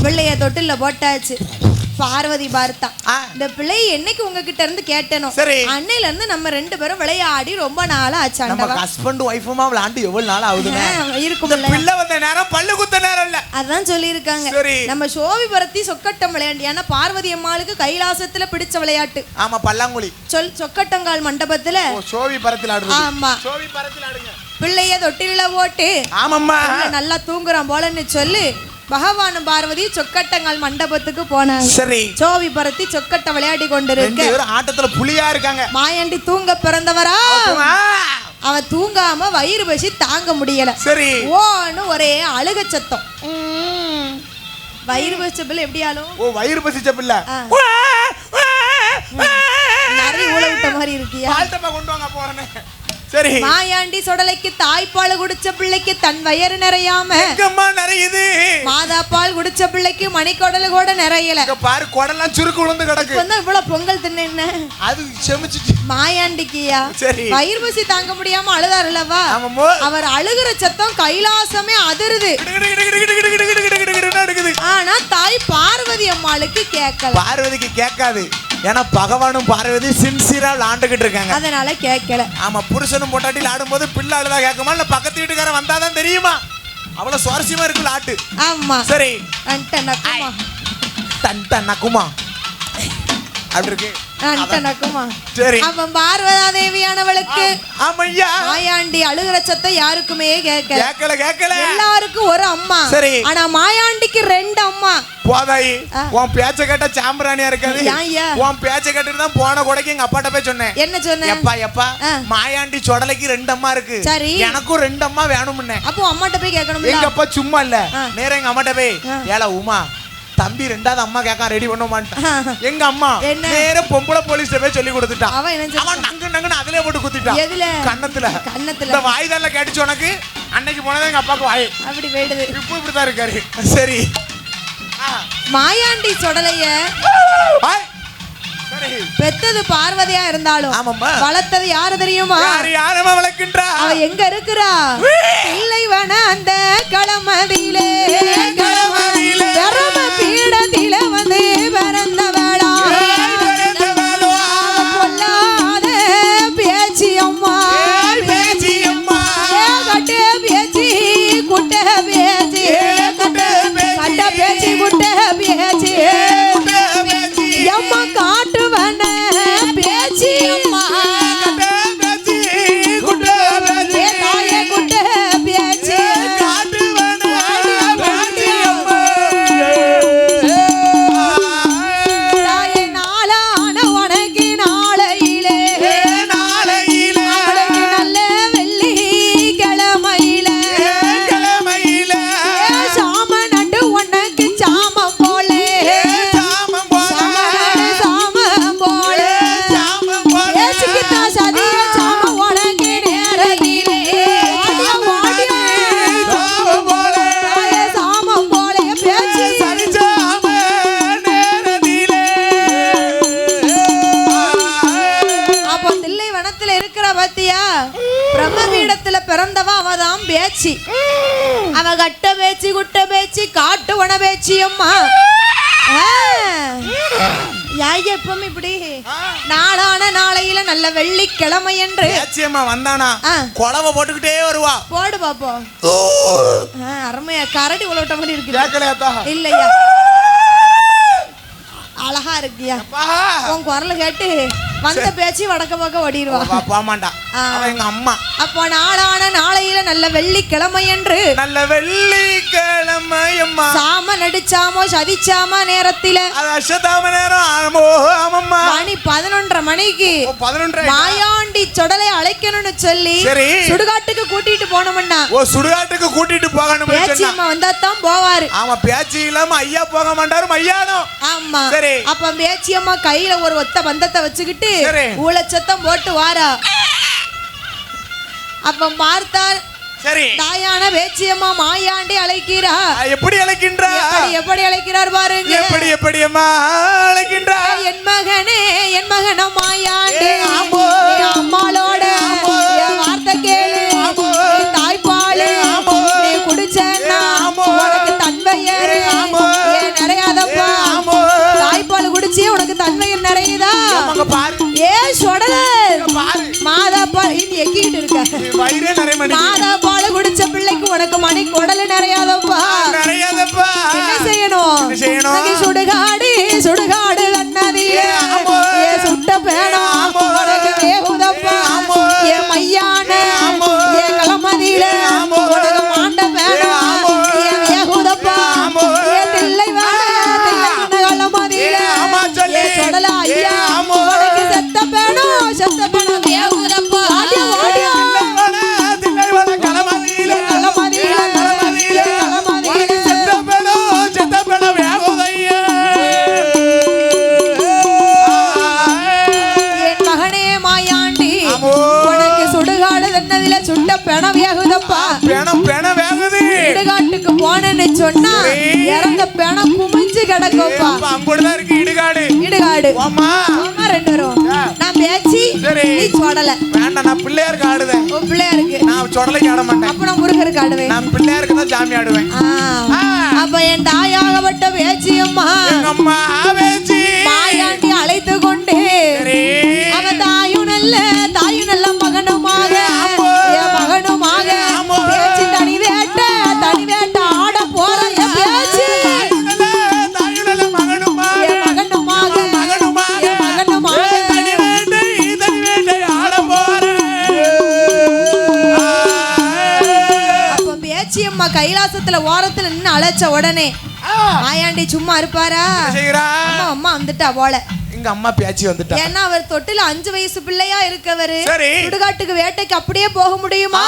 பிள்ளைய தொட்டில போட்டாச்சு. பார்வதி பார்த்தா இந்த பிள்ளை என்னைக்கு உங்ககிட்ட இருந்து கேட்டனோ அன்னையில இருந்து நம்ம ரெண்டு பேரும் விளையாடி ரொம்ப நாளா ஆச்சு. நம்ம ஹஸ்பண்ட் வைஃபுமா விளையாண்டு எவ்வளவு நாள் ஆகுதுங்க இருக்கும். பிள்ளை வந்த நேரம் பல்லு குத்த நேரம் இல்ல, அதான் சொல்லி இருக்காங்க. நம்ம சோவி பரத்தி சொக்கட்டம் விளையாண்டு, ஏன்னா பார்வதி அம்மாளுக்கு கைலாசத்துல பிடிச்ச விளையாட்டு. ஆமா, பல்லாங்குழி. சொக்கட்டங்கால் மண்டபத்துல சோவி பரத்தில் ஆடுறது. ஆமா, சோவி பரத்தில் ஆடுங்க. பிள்ளைய தொட்டில போட்டு ஆமாம்மா நல்லா தூங்குறான் போலன்னு சொல்லி பகவானும் பார்வதி சொக்கட்டங்கால் மண்டபத்துக்கு போனாங்க. சரி, சோவி பரத்தி சொக்கட்ட விளையாடி கொண்டிருக்க ஆட்டத்துல புலியா இருக்காங்க. மாயாண்டி தூங்க பிறந்தவரா, அவ தூங்காம வயிறு பசி தாங்க முடியல. சரி, ஓன்னு ஒரே அழுக சத்தம். வயிறு பசிச்ச பிள்ளை எப்படி ஆளும்? ஓ, வயிறு பசிச்ச பிள்ளை நிறைய ஊழ விட்ட மாதிரி இருக்கியா? பால்டமா கொண்டு வாங்க போறேன். சரி, மாயாண்டி சொடலைக்கு தாய்ப்பால் குடிச்ச பிள்ளைக்கு தன் வயிறு நிறையாம நிறையுது. மாதா பால் குடிச்ச பிள்ளைக்கு மணிக்கொடல கூட நிறையல. பாரு, கொடலாம் சுருக்கு விழுந்து கிடக்கு. இவ்வளவு பொங்கல் தின்னு அது செமிச்சிட்டு மாயாண்டிக்கியா வயிறு பசி தாங்க முடியாம அழுதாருலவா, அவர் அழுகிற சத்தம் கைலாசமே அதிருது. ஆனா தாய் பார்வதி அம்மாளுக்கு கேட்கல. பார்வதிக்கு கேட்காது, ஏன்னா பகவானும் பார்வதி சின்சியரா விளாண்டுகிட்டு இருக்காங்க, அதனால கேட்கல. ஆமா, புருஷனும் பொட்டாட்டில் ஆடும்போது பிள்ளை அழுதா கேட்குமா இல்ல பக்கத்து வீட்டுக்காரன் வந்தாதான் தெரியுமா? அவ்வளவு சுவாரஸ்யமா இருக்குல்ல ஆட்டு. ஆமா, சரி, டன் நக்குமா அப்படி இருக்கு. சரி, அவன் பார்வதா தேவியானவளுக்கு மாயாண்டி அழுகிற சத்தம் யாருக்குமே கேட்கல. எல்லாருக்கும் ஒரு அம்மா. சரி, ஆனா மாயாண்டிக்கு ரெண்டு அம்மா. போதாயி, உன் பேச்ச கேட்ட சாம்பிராணியா இருக்காது. உன் பேச்ச கேட்டுட்டு தான் போன கொடைக்கு எங்க அப்பாட்ட போய் சொன்னேன். என்ன சொன்னேன்? எப்பா மாயாண்டி சொடலைக்கு ரெண்டு அம்மா இருக்கு, எனக்கும் ரெண்டு அம்மா வேணும்னு. அப்போ அம்மாட்ட போய் கேட்கணும். எங்க அப்பா சும்மா இல்ல, நேரம் எங்க அம்மாட்ட போய், ஏல உமா தம்பி ரெண்டாவது அம்மா கேட்க ரெடி பண்ண மாட்டான். எங்க அம்மா நேர பொம்பளை போலீஸ்ல போய் சொல்லி கொடுத்துட்டான். அவன் நங்கு அதிலே போட்டு குத்திட்டான். கண்ணத்துல இந்த வாய்தால கேட்டுச்சு உனக்கு. அன்னைக்கு போனதான் எங்க அப்பாவுக்கு வாய் அப்படி போயிடுது. இப்போ இப்படிதான் இருக்காரு. சரி, மாயாண்டி சொடலைய பெத்தது பார்வதியா இருந்தாலும் வளர்த்தது யாரு தெரியுமா? யாரமா வளர்க்கின்றா? அவ எங்க இருக்கிறா? இல்லைவன அந்த களமதியிலே தர்ம பீடத்தில வந்து பிறந்தவளா, பொல்லாத பேச்சி அம்மா, கட்ட பேச்சி குட்ட பேச்சி, கட்ட பேச்சி குட்ட பேச்சி, அம்மா காட்டுவன பேச்சி அம்மா, தாயே குட்ட பேச்சி, தாயே நாளான உனக்கு நாளையிலே நல்ல வெள்ளி கிழமையில சாம நண்டு உனக்கு சாமம் போலே, பிரம்மபீடத்துல பிறந்தவ அவதான் பேச்சி. அவ கட்ட பேச்சி குட்ட பேச்சி காட்டுவன பேச்சி அம்மா. எப்பவும் இப்படி நாளான நாளையில நல்ல வெள்ளிக்கிழமை என்று வந்தானா கொலவை போட்டுக்கிட்டே வருவா. போடு பாப்போம். அருமையா கரடி உலவட்ட மாதிரி இருக்கு இல்லையா? அழகா இருக்கியா? உன் குரல் கேட்டு வந்த பேச்சு வடக்க பக்கம் ஓடிடுவா. போமாண்டா எங்க அம்மா. அப்போ நாளான நாளையில நல்ல வெள்ளிக்கிழமை என்று நல்ல வெள்ளிக்கிழமையம்மா சாம நடிச்சாமோ சதிச்சாம நேரத்தில அசதாம நேரம் மணி 11:30 மணிக்கு 11 மாயாண்டி சொடலை அழைக்கணும்னு சொல்லி சுடுகாட்டுக்கு கூட்டிட்டு போனோம்னா. ஓ சுடுகாட்டுக்கு கூட்டிட்டு போகணும். பேச்சியம்மா வந்தா தான் போவாரு. ஆமா பேச்சி இல்லாம ஐயா போக மாட்டாரு மையானோ. ஆமா அப்ப பேச்சியம்மா கையில ஒரு ஒத்த பந்தத்தை வச்சுக்கிட்டு ஊழச்சத்தம் போட்டு வாரா. அப்ப பார்த்தால் தாயான பேச்சியம்மா மாயாண்டி அழைக்கிறா. எப்படி அழைக்கின்றார்? எப்படி அழைக்கிறார் பாருங்க. எப்படி அம்மா அழைக்கின்றார்? என் மகனே என் மகன மாயாண்டி அம்மாளோட வார்த்தை கேளு. தாய்ப்பாலு நீ குடிச்சேன்னா உனக்கு தன்மையரு நிறையாதப்பா. தாய்ப்பால் குடிச்சு உனக்கு தன்மையர் நிறையுதா? ஏ சொடல மாதாப்பா எக்கிட்டு இருக்க. மாதாப்பால குடிச்ச பிள்ளைக்கு உனக்கு மணி குடல நிறையாதப்பா. என்ன செய்யணும்? சுடுகாடு சுடுகாடு அண்ணாதியே சுட்ட பேணும் உனக்கு வேகுதப்பா. என் மையான என் களமதியில உனக்கு மாண்ட பேணும் என் வேகுதப்பா. என் தில்லை களமதியில சொடல ஐயா உனக்கு செத்த பேணும் செத்த பேணும் வேகுதப்பா. இடுகாட்டுக்கு போனேன்னு சொன்னா இறந்த பிணம் குமிஞ்சு கிடக்கும்பா. இடுகாடு ரெண்டு வரும். நான் பேச்சு நீ சொடல வேண்டாம். நான் பிள்ளையாருக்கு ஆடுவேன். பிள்ளையாருக்கு நான் சொடலைக்கு ஆட மாட்டேன். அப்ப நான் முருகருக்கு ஆடுவேன். நான் பிள்ளையாருக்கு தான் சாமி ஆடுவேன். அப்ப என் தாயாகப்பட்ட பேச்சியம்மா அம்மா பேச்சி மாயாண்டி அழைத்து கொண்டு அவ தாயும் நல்ல மகனுமாக மகனுமாக பேச்சு தனி வேட்ட ஆட போற பேச்சு பேச்சியம்மா கைலாசத்துல ஓரத்துல நின்று அழைச்ச உடனே மாயாண்டி சும்மா இருப்பாரா? அம்மா வந்துட்டா போல. எங்க அம்மா பேச்சு வந்துட்டா. ஏன்னா அவர் தொட்டில 5 வயசு பிள்ளையா இருக்கவரு சுடுகாட்டுக்கு வேட்டைக்கு அப்படியே போக முடியுமா?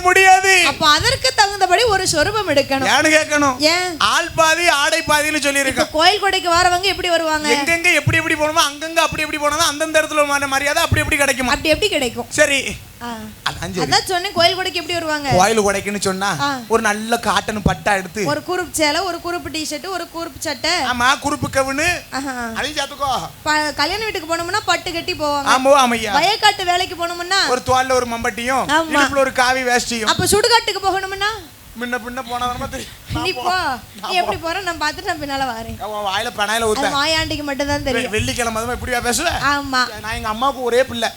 முடியாது. அப்ப அதற்கு தகுந்தபடி ஒரு சொரூபம் எடுக்கணும். யாரு கேட்கணும்? ஏன் ஆள் பாதி ஆடை பாதின்னு சொல்லி இருக்கு. கோயில் கொடைக்கு வரவங்க எப்படி வருவாங்க? எங்கெங்க எப்படி போணுமோ அங்கங்க அப்படி போனா அந்தந்த இடத்துல மரியாதை அப்படி கிடைக்கும். அப்படி கிடைக்கும். சரி அதான் சொன்னேன். கோயில் கொடைக்கு எப்படி வருவாங்க? கோயில் கொடைக்குன்னு சொன்னா ஒரு நல்ல காட்டன் பட்டா எடுத்து ஒரு குறுப்பு சேலை ஒரு குறுப்பு டி-ஷர்ட் ஒரு குறுப்பு சட்டை. ஆமா குறுப்பு கவுனு அதையும் சாத்துக்கோ. கல்யாண வீட்டுக்கு போனோம்னா பட்டு கட்டி போவாங்க. ஆமையா. வயக்காட்டு வேலைக்கு போனோம்னா ஒரு தோல்ல ஒரு மம்பட்டியும் இடுப்புல ஒரு காவி வேஷ்டியும். அப்ப சுடுகாட்டுக்கு போகணும்னா முன்ன போனவரமா தெரியும். நீ போ. நீ எப்படி போற நான் பார்த்துட்டு நான் பின்னால வரேன். வாயில பனாயில ஊத்த. மாயாண்டிக்கு மட்டும் தான் தெரியும். வெள்ளிக்கிழமை அதுமா இப்படியா பேசுவ? ஆமா. நான் எங்க அம்மாவுக்கு ஒரே பிள்ளை.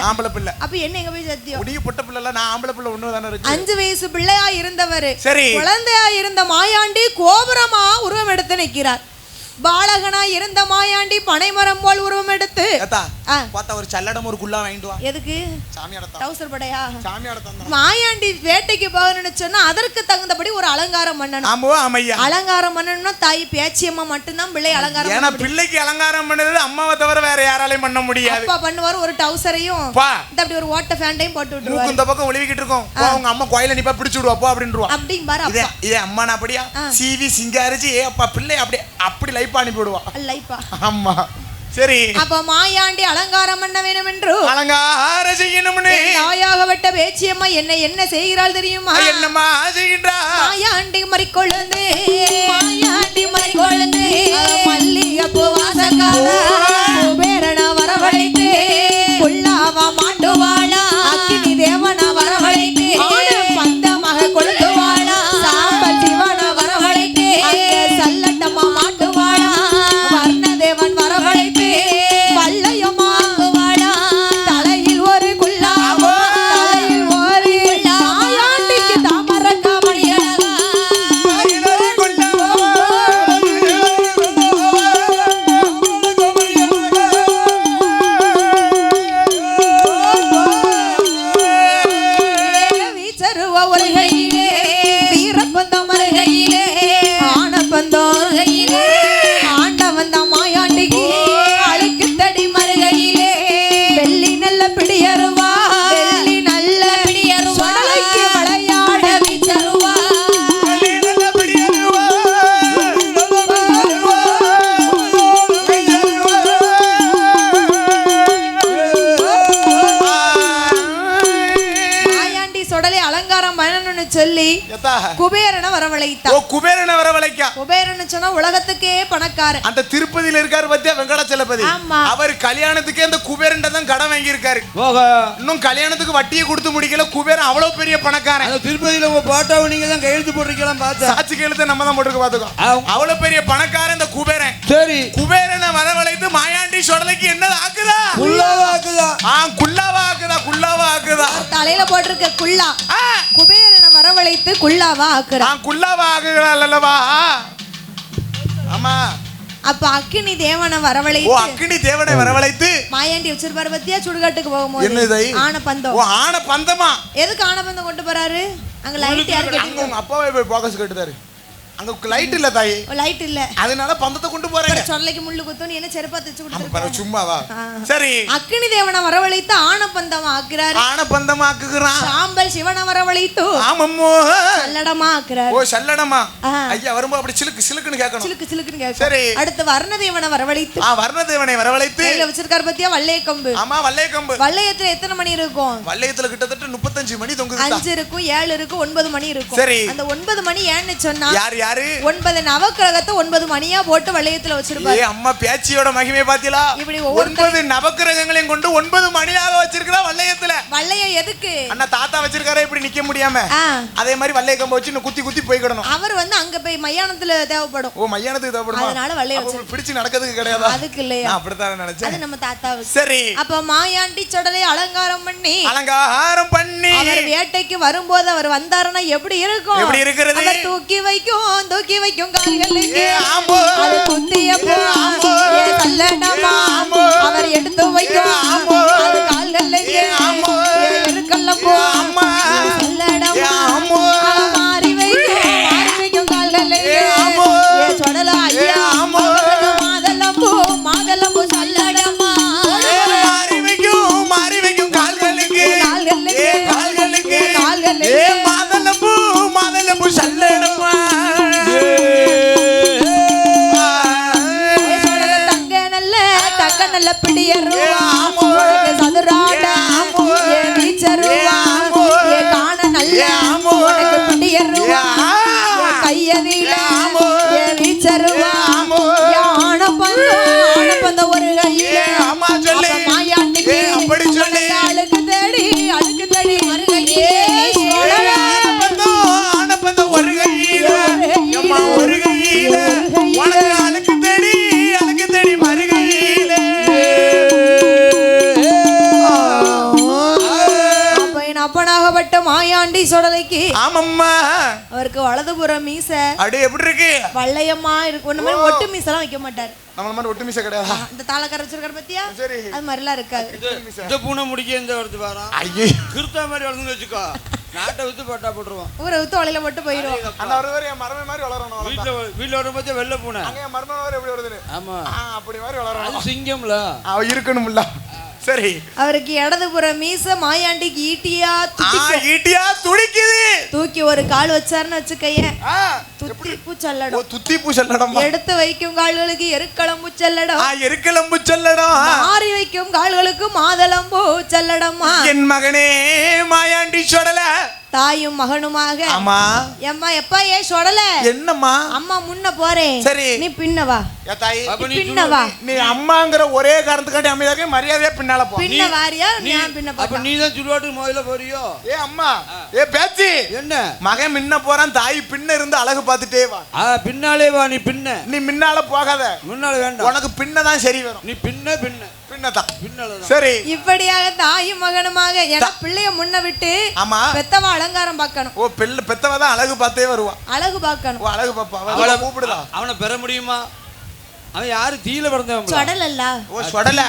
ஆம்பளை பிள்ளை. அப்ப என்ன எங்க போய் சத்தியம்? ஒடிய பொட்ட பிள்ளை இல்ல. நான் ஆம்பளை பிள்ளை ஒண்ணு தான இருக்கு. 5 வயசு பிள்ளையா இருந்தவர் சரி குழந்தையா இருந்த மாயாண்டி கோபுரமா உருவம் எடுத்து நிற்கிறார். பாலகனா இருந்த மாயாண்டி பனைமரம் போல் உருவம் எடுத்து பார்த்தா ஒரு சல்லடம் ஒரு குள்ளா வாங்கிட்டு வா. எதுக்கு? சாமியாட டவுசர் படையா? சாமியாட தந்தா. மாயாண்டி வேட்டைக்கு போகணும்னு சொன்னா அதற்கு தகுந்தபடி ஒரு அலங்காரம் பண்ணணும். ஆமையா. அலங்காரம் பண்ணணும்னா தாய் பேச்சியம்மா மட்டும் தான் பிள்ளை அலங்காரம். ஏன்னா பிள்ளைக்கு அலங்காரம் பண்ணது அம்மாவை தவிர வேற யாராலையும் பண்ண முடியாது. அப்பா பண்ணுவார். ஒரு டவுசரையும் இந்த அப்படி ஒரு ஓட்ட ஃபேண்டையும் போட்டு விட்டுருவாரு. இந்த பக்கம் ஒளிவிக்கிட்டு இருக்கோம். அவங்க அம்மா கோயில நிப்பா பிடிச்சு விடுவா போ அப்படின்றவா. அப்படிங்க பாரு அப்பா. இதே அம்மா நான் அப்படியா சிவி சிங்காரிச்சி அப்பா பிள்ளை அப்படி லைப்பா அனுப்பி விடுவா. லைப்பா. ஆமா சரி. அப்ப மாயாண்டி அலங்காரம் பண்ண வேண்டும் என்று அலங்காரம் செய்யணும்னு தாயாகப்பட்ட பேச்சியம்மா என்ன செய்கிறாள் தெரியுமா? என்னம்மா செய்கிறா? மாயாண்டி மறிக்கொழுந்து மல்லிகைப்பூ வாசக்கார குபேரன வரவழைத்து புல்லாவா மாட்டுவாளா அக்கினி தேவன வரவழைத்து பந்தமாக கொளுத்துவாளா சாம்பல் சிவன வரவழைத்து சல்லட்டமா மாட்டுவாளா வர்ணதேவன் வரவழைத்து பல்லையம்மா தலையில் ஒரு குல்லாவா தலையில் ஒரு மாயாண்டிக்கு தாமரக்காமணி என்று சொல்லி குபேரனை வரவழைத்தார். குபேரனை வரவழைக்க. குபேரன் சொன்னா உலகத்துக்கே பணக்காரன். அந்த திருப்பதியில இருக்காரு பத்தியா வெங்கடாச்சலபதி. அவர் கல்யாணத்துக்கு அந்த குபேரன் தான் கடன் வாங்கி இருக்காரு. இன்னும் கல்யாணத்துக்கு வட்டியை கொடுத்து முடிக்கல. குபேரன் அவ்வளவு பெரிய பணக்காரன். அந்த திருப்பதியில உங்க போட்டோவை நீங்க தான் கையெழுத்து போட்டிருக்கலாம். பார்த்தா சாட்சி கையெழுத்து நம்ம தான் போட்டுக்க பாத்துக்கோ. அவ்வளவு பெரிய பணக்காரன் இந்த குபேரன். சரி, குபேரனை வரவழைத்து மாயாண்டி சொடலைக்கு என்னது ஆக்குதா? குல்லாவா ஆக்குதா? குல்லாவா ஆக்குதா? குல்லாவா ஆக்குதா? தலையில போட்டிருக்க குல்லா. குபேரனை வரவழைத்து குல்லாவா ஆக்குறா. குல்லாவா ஆக்குறாளல்லவா? ஆமா. அப்ப அக்கினி தேவனை வரவழைத்து அக்கினி தேவனை வரவழைத்து மாயாண்டி வச்சிருப்பாரு பத்தியா சுடுகாட்டுக்கு போகும்போது ஆனபந்தம். ஆனபந்தமா? எதுக்கு ஆனபந்தம் கொண்டு போறாரு? அங்க லைட் யாரு கேட்டீங்க? உங்க அப்பாவே போய் போக்கஸ் கட்டுதாரு. அங்க லைட் இல்ல தாயி. லைட் இல்ல. அதனால பந்தத்தை கொண்டு போறாங்க. சொல்லைக்கு முள்ளு குத்துன்னு என்ன செருப்பா தச்சு கொடுத்துருக்காங்க. சும்மாவா? சரி. அக்கினி தேவனை வரவழைத்து ஆனபந்தம் ஆக்குறாரு. ஆனபந்தம் ஆக்குறான். சாம்பல் சிவனை வரவழைத்து ஆமம்மோ சல்லடமா ஆக்குறாரு. ஓ சல்லடமா. ஐயா வரும்போது அப்படி சிலுக்கு சிலுக்குன்னு கேட்கணும். சிலுக்கு சிலுக்குன்னு கேட்கணும். சரி. அடுத்து வர்ணதேவனை வரவழைத்து வர்ணதேவனை வரவழைத்து கையில வச்சிருக்காரு பத்தியா வள்ளைய கம்பு. ஆமா வள்ளைய கம்பு. வள்ளையத்துல எத்தனை மணி இருக்கும்? வள்ளையத்துல கிட்டத்தட்ட 35 மணி தொங்குது. 5 இருக்கும், 7 இருக்கும், 9 மணி இருக்கும். சரி. அந்த 9 மணி ஏன்னு சொன்னா யாரு 9 நவக்கிரகத்தை 9 மணியா போட்டு வளையத்துல வச்சிருப்பாரு. அம்மா பேச்சியோட மகிமை பாத்தீங்களா? இப்படி 9 நவக்கிரகங்களையும் கொண்டு 9 மணியாக வச்சிருக்கா வளையத்துல. வளையம் எதுக்கு? அண்ணா தாத்தா வச்சிருக்காரே இப்படி நிக்க முடியாம. அதே மாதிரி வளைய கம்ப வச்சு குத்தி குத்தி போய்க்கிடணும். அவர் வந்து அங்க போய் மையானத்துல தேவைப்படும். ஓ மையானத்துக்கு தேவைப்படுமா? அதனால வளையம் வச்சு பிடிச்சு நடக்கிறதுக்கு கிடையாது. அதுக்கு இல்லையா? நான் அப்படிதான் நினைச்சேன். அது நம்ம தாத்தாவுக்கு. சரி. அப்ப மாயாண்டி சொடலை அலங்காரம் பண்ணி அவர் வேட்டைக்கு வரும்போது அவர் வந்தாருன்னா எப்படி இருக்கும்? எப்படி இருக்கிறது? அவர் தூக்கி வைக்கும் கால்களுக்கு அது குத்தியப்போ கல்லடமா அவர் எடுத்து வைக்கும் அது கால்களுக்கு இருக்கல்லப்போ கல்லடமா மாறி வைக்கும் கால்களுக்கு சொடல ஐயா மாதலம்பு சல்லடமா மாறி வைக்கும் கால்களுக்கு மாதலம்பு சல்லடமா. நல்ல பிடியருவா சதுராட வீச்சருவா காண நல்ல உனக்கு பிடியருவா கையதில வீச்சருவா ஆனப்பந்த ஒரு கையில மாயாண்டிக்கு அழுக்கு தேடி வருகையே ஆனப்பந்த ஒரு கையில ஒரு கையில அழுக்கு தேடி வருகையில அப்பனாகப்பட்ட மாயாண்டி சொடலைக்கு ஆமம்மா அவருக்கு வலதுபுறம் மீச அடி எப்படி இருக்கு? வள்ளையமா இருக்கு. ஒண்ணு மாதிரி ஒட்டு மீசெல்லாம் வைக்க மாட்டாரு. நம்ம மாதிரி ஒட்டு மீச கிடையாது. இந்த தாளக்கார வச்சிருக்காரு பத்தியா? அது மாதிரிலாம் இருக்காது. இந்த பூனை முடிக்க இந்த வருது பாரா. ஐயே கிருத்தா மாதிரி வளர்ந்து வச்சுக்கோ. நாட்டை வித்து பட்டா போட்டுருவோம். ஊரை வித்து வலையில போட்டு போயிடும். அந்த ஒரு வேற மரமே மாதிரி வளரணும். வீட்டுல வரும்போது வெள்ளை பூனை. அங்க மரமே மாதிரி எப்படி வருது? ஆமா அப்படி மாதிரி வளரணும். அது சிங்கம்ல அவ இருக்கணும்ல. சரி. அவருக்கு இடதுபுற மீச மாயாண்டிக்கு ஈட்டியா துடிக்குது. தூக்கி ஒரு கால் வச்சாருன்னு வச்சுக்கைய துத்திப்பூ சல்லடம். துத்திப்பூ சல்லடம். எடுத்து வைக்கும் கால்களுக்கு எருக்களம்பு சல்லடம். எருக்களம்பு சல்லடம். மாறி வைக்கும் கால்களுக்கு மாதளம்பூ சல்லடமா. என் மகனே மாயாண்டி சொடல தாயும் மகனுமாக. அம்மா எம்மா எப்பா ஏ சொடல என்னம்மா? அம்மா முன்ன போறேன். சரி நீ பின்ன வா. பின்ன வா. நீ அம்மாங்கற ஒரே காரணத்துக்காண்டி அமைதியாக மரியாதையா பின்னால போ. பின்ன வாரியா? நான் பின்ன போ. அப்ப நீ தான் சுடுவாட்டுக்கு முதல்ல போறியோ? ஏ அம்மா ஏ பேச்சி என்ன மகன் முன்ன போறான். தாய் பின்ன இருந்து அழகு பார்த்துட்டே வா. பின்னாலே வா. நீ பின்ன. நீ முன்னால போகாத. முன்னால வேண்டாம். உனக்கு பின்ன தான் சரி வரும். நீ பின்னதான் பின்னதான். சரி. இப்படியாக தாயும் மகனுமாக என பிள்ளைய முன்ன விட்டு ஆமா பெத்தவ அலங்காரம் பார்க்கணும். ஓ பெத்தவ தான் அழகு பார்த்தே வருவா. அழகு பார்க்கணும். ஓ அழகு பாப்பா. அவளை கூப்பிடுதா? அவனை பெற முடியுமா? அவன் யாரு? தீயில பிறந்தவன். சொடலல்ல. ஓ சொடல.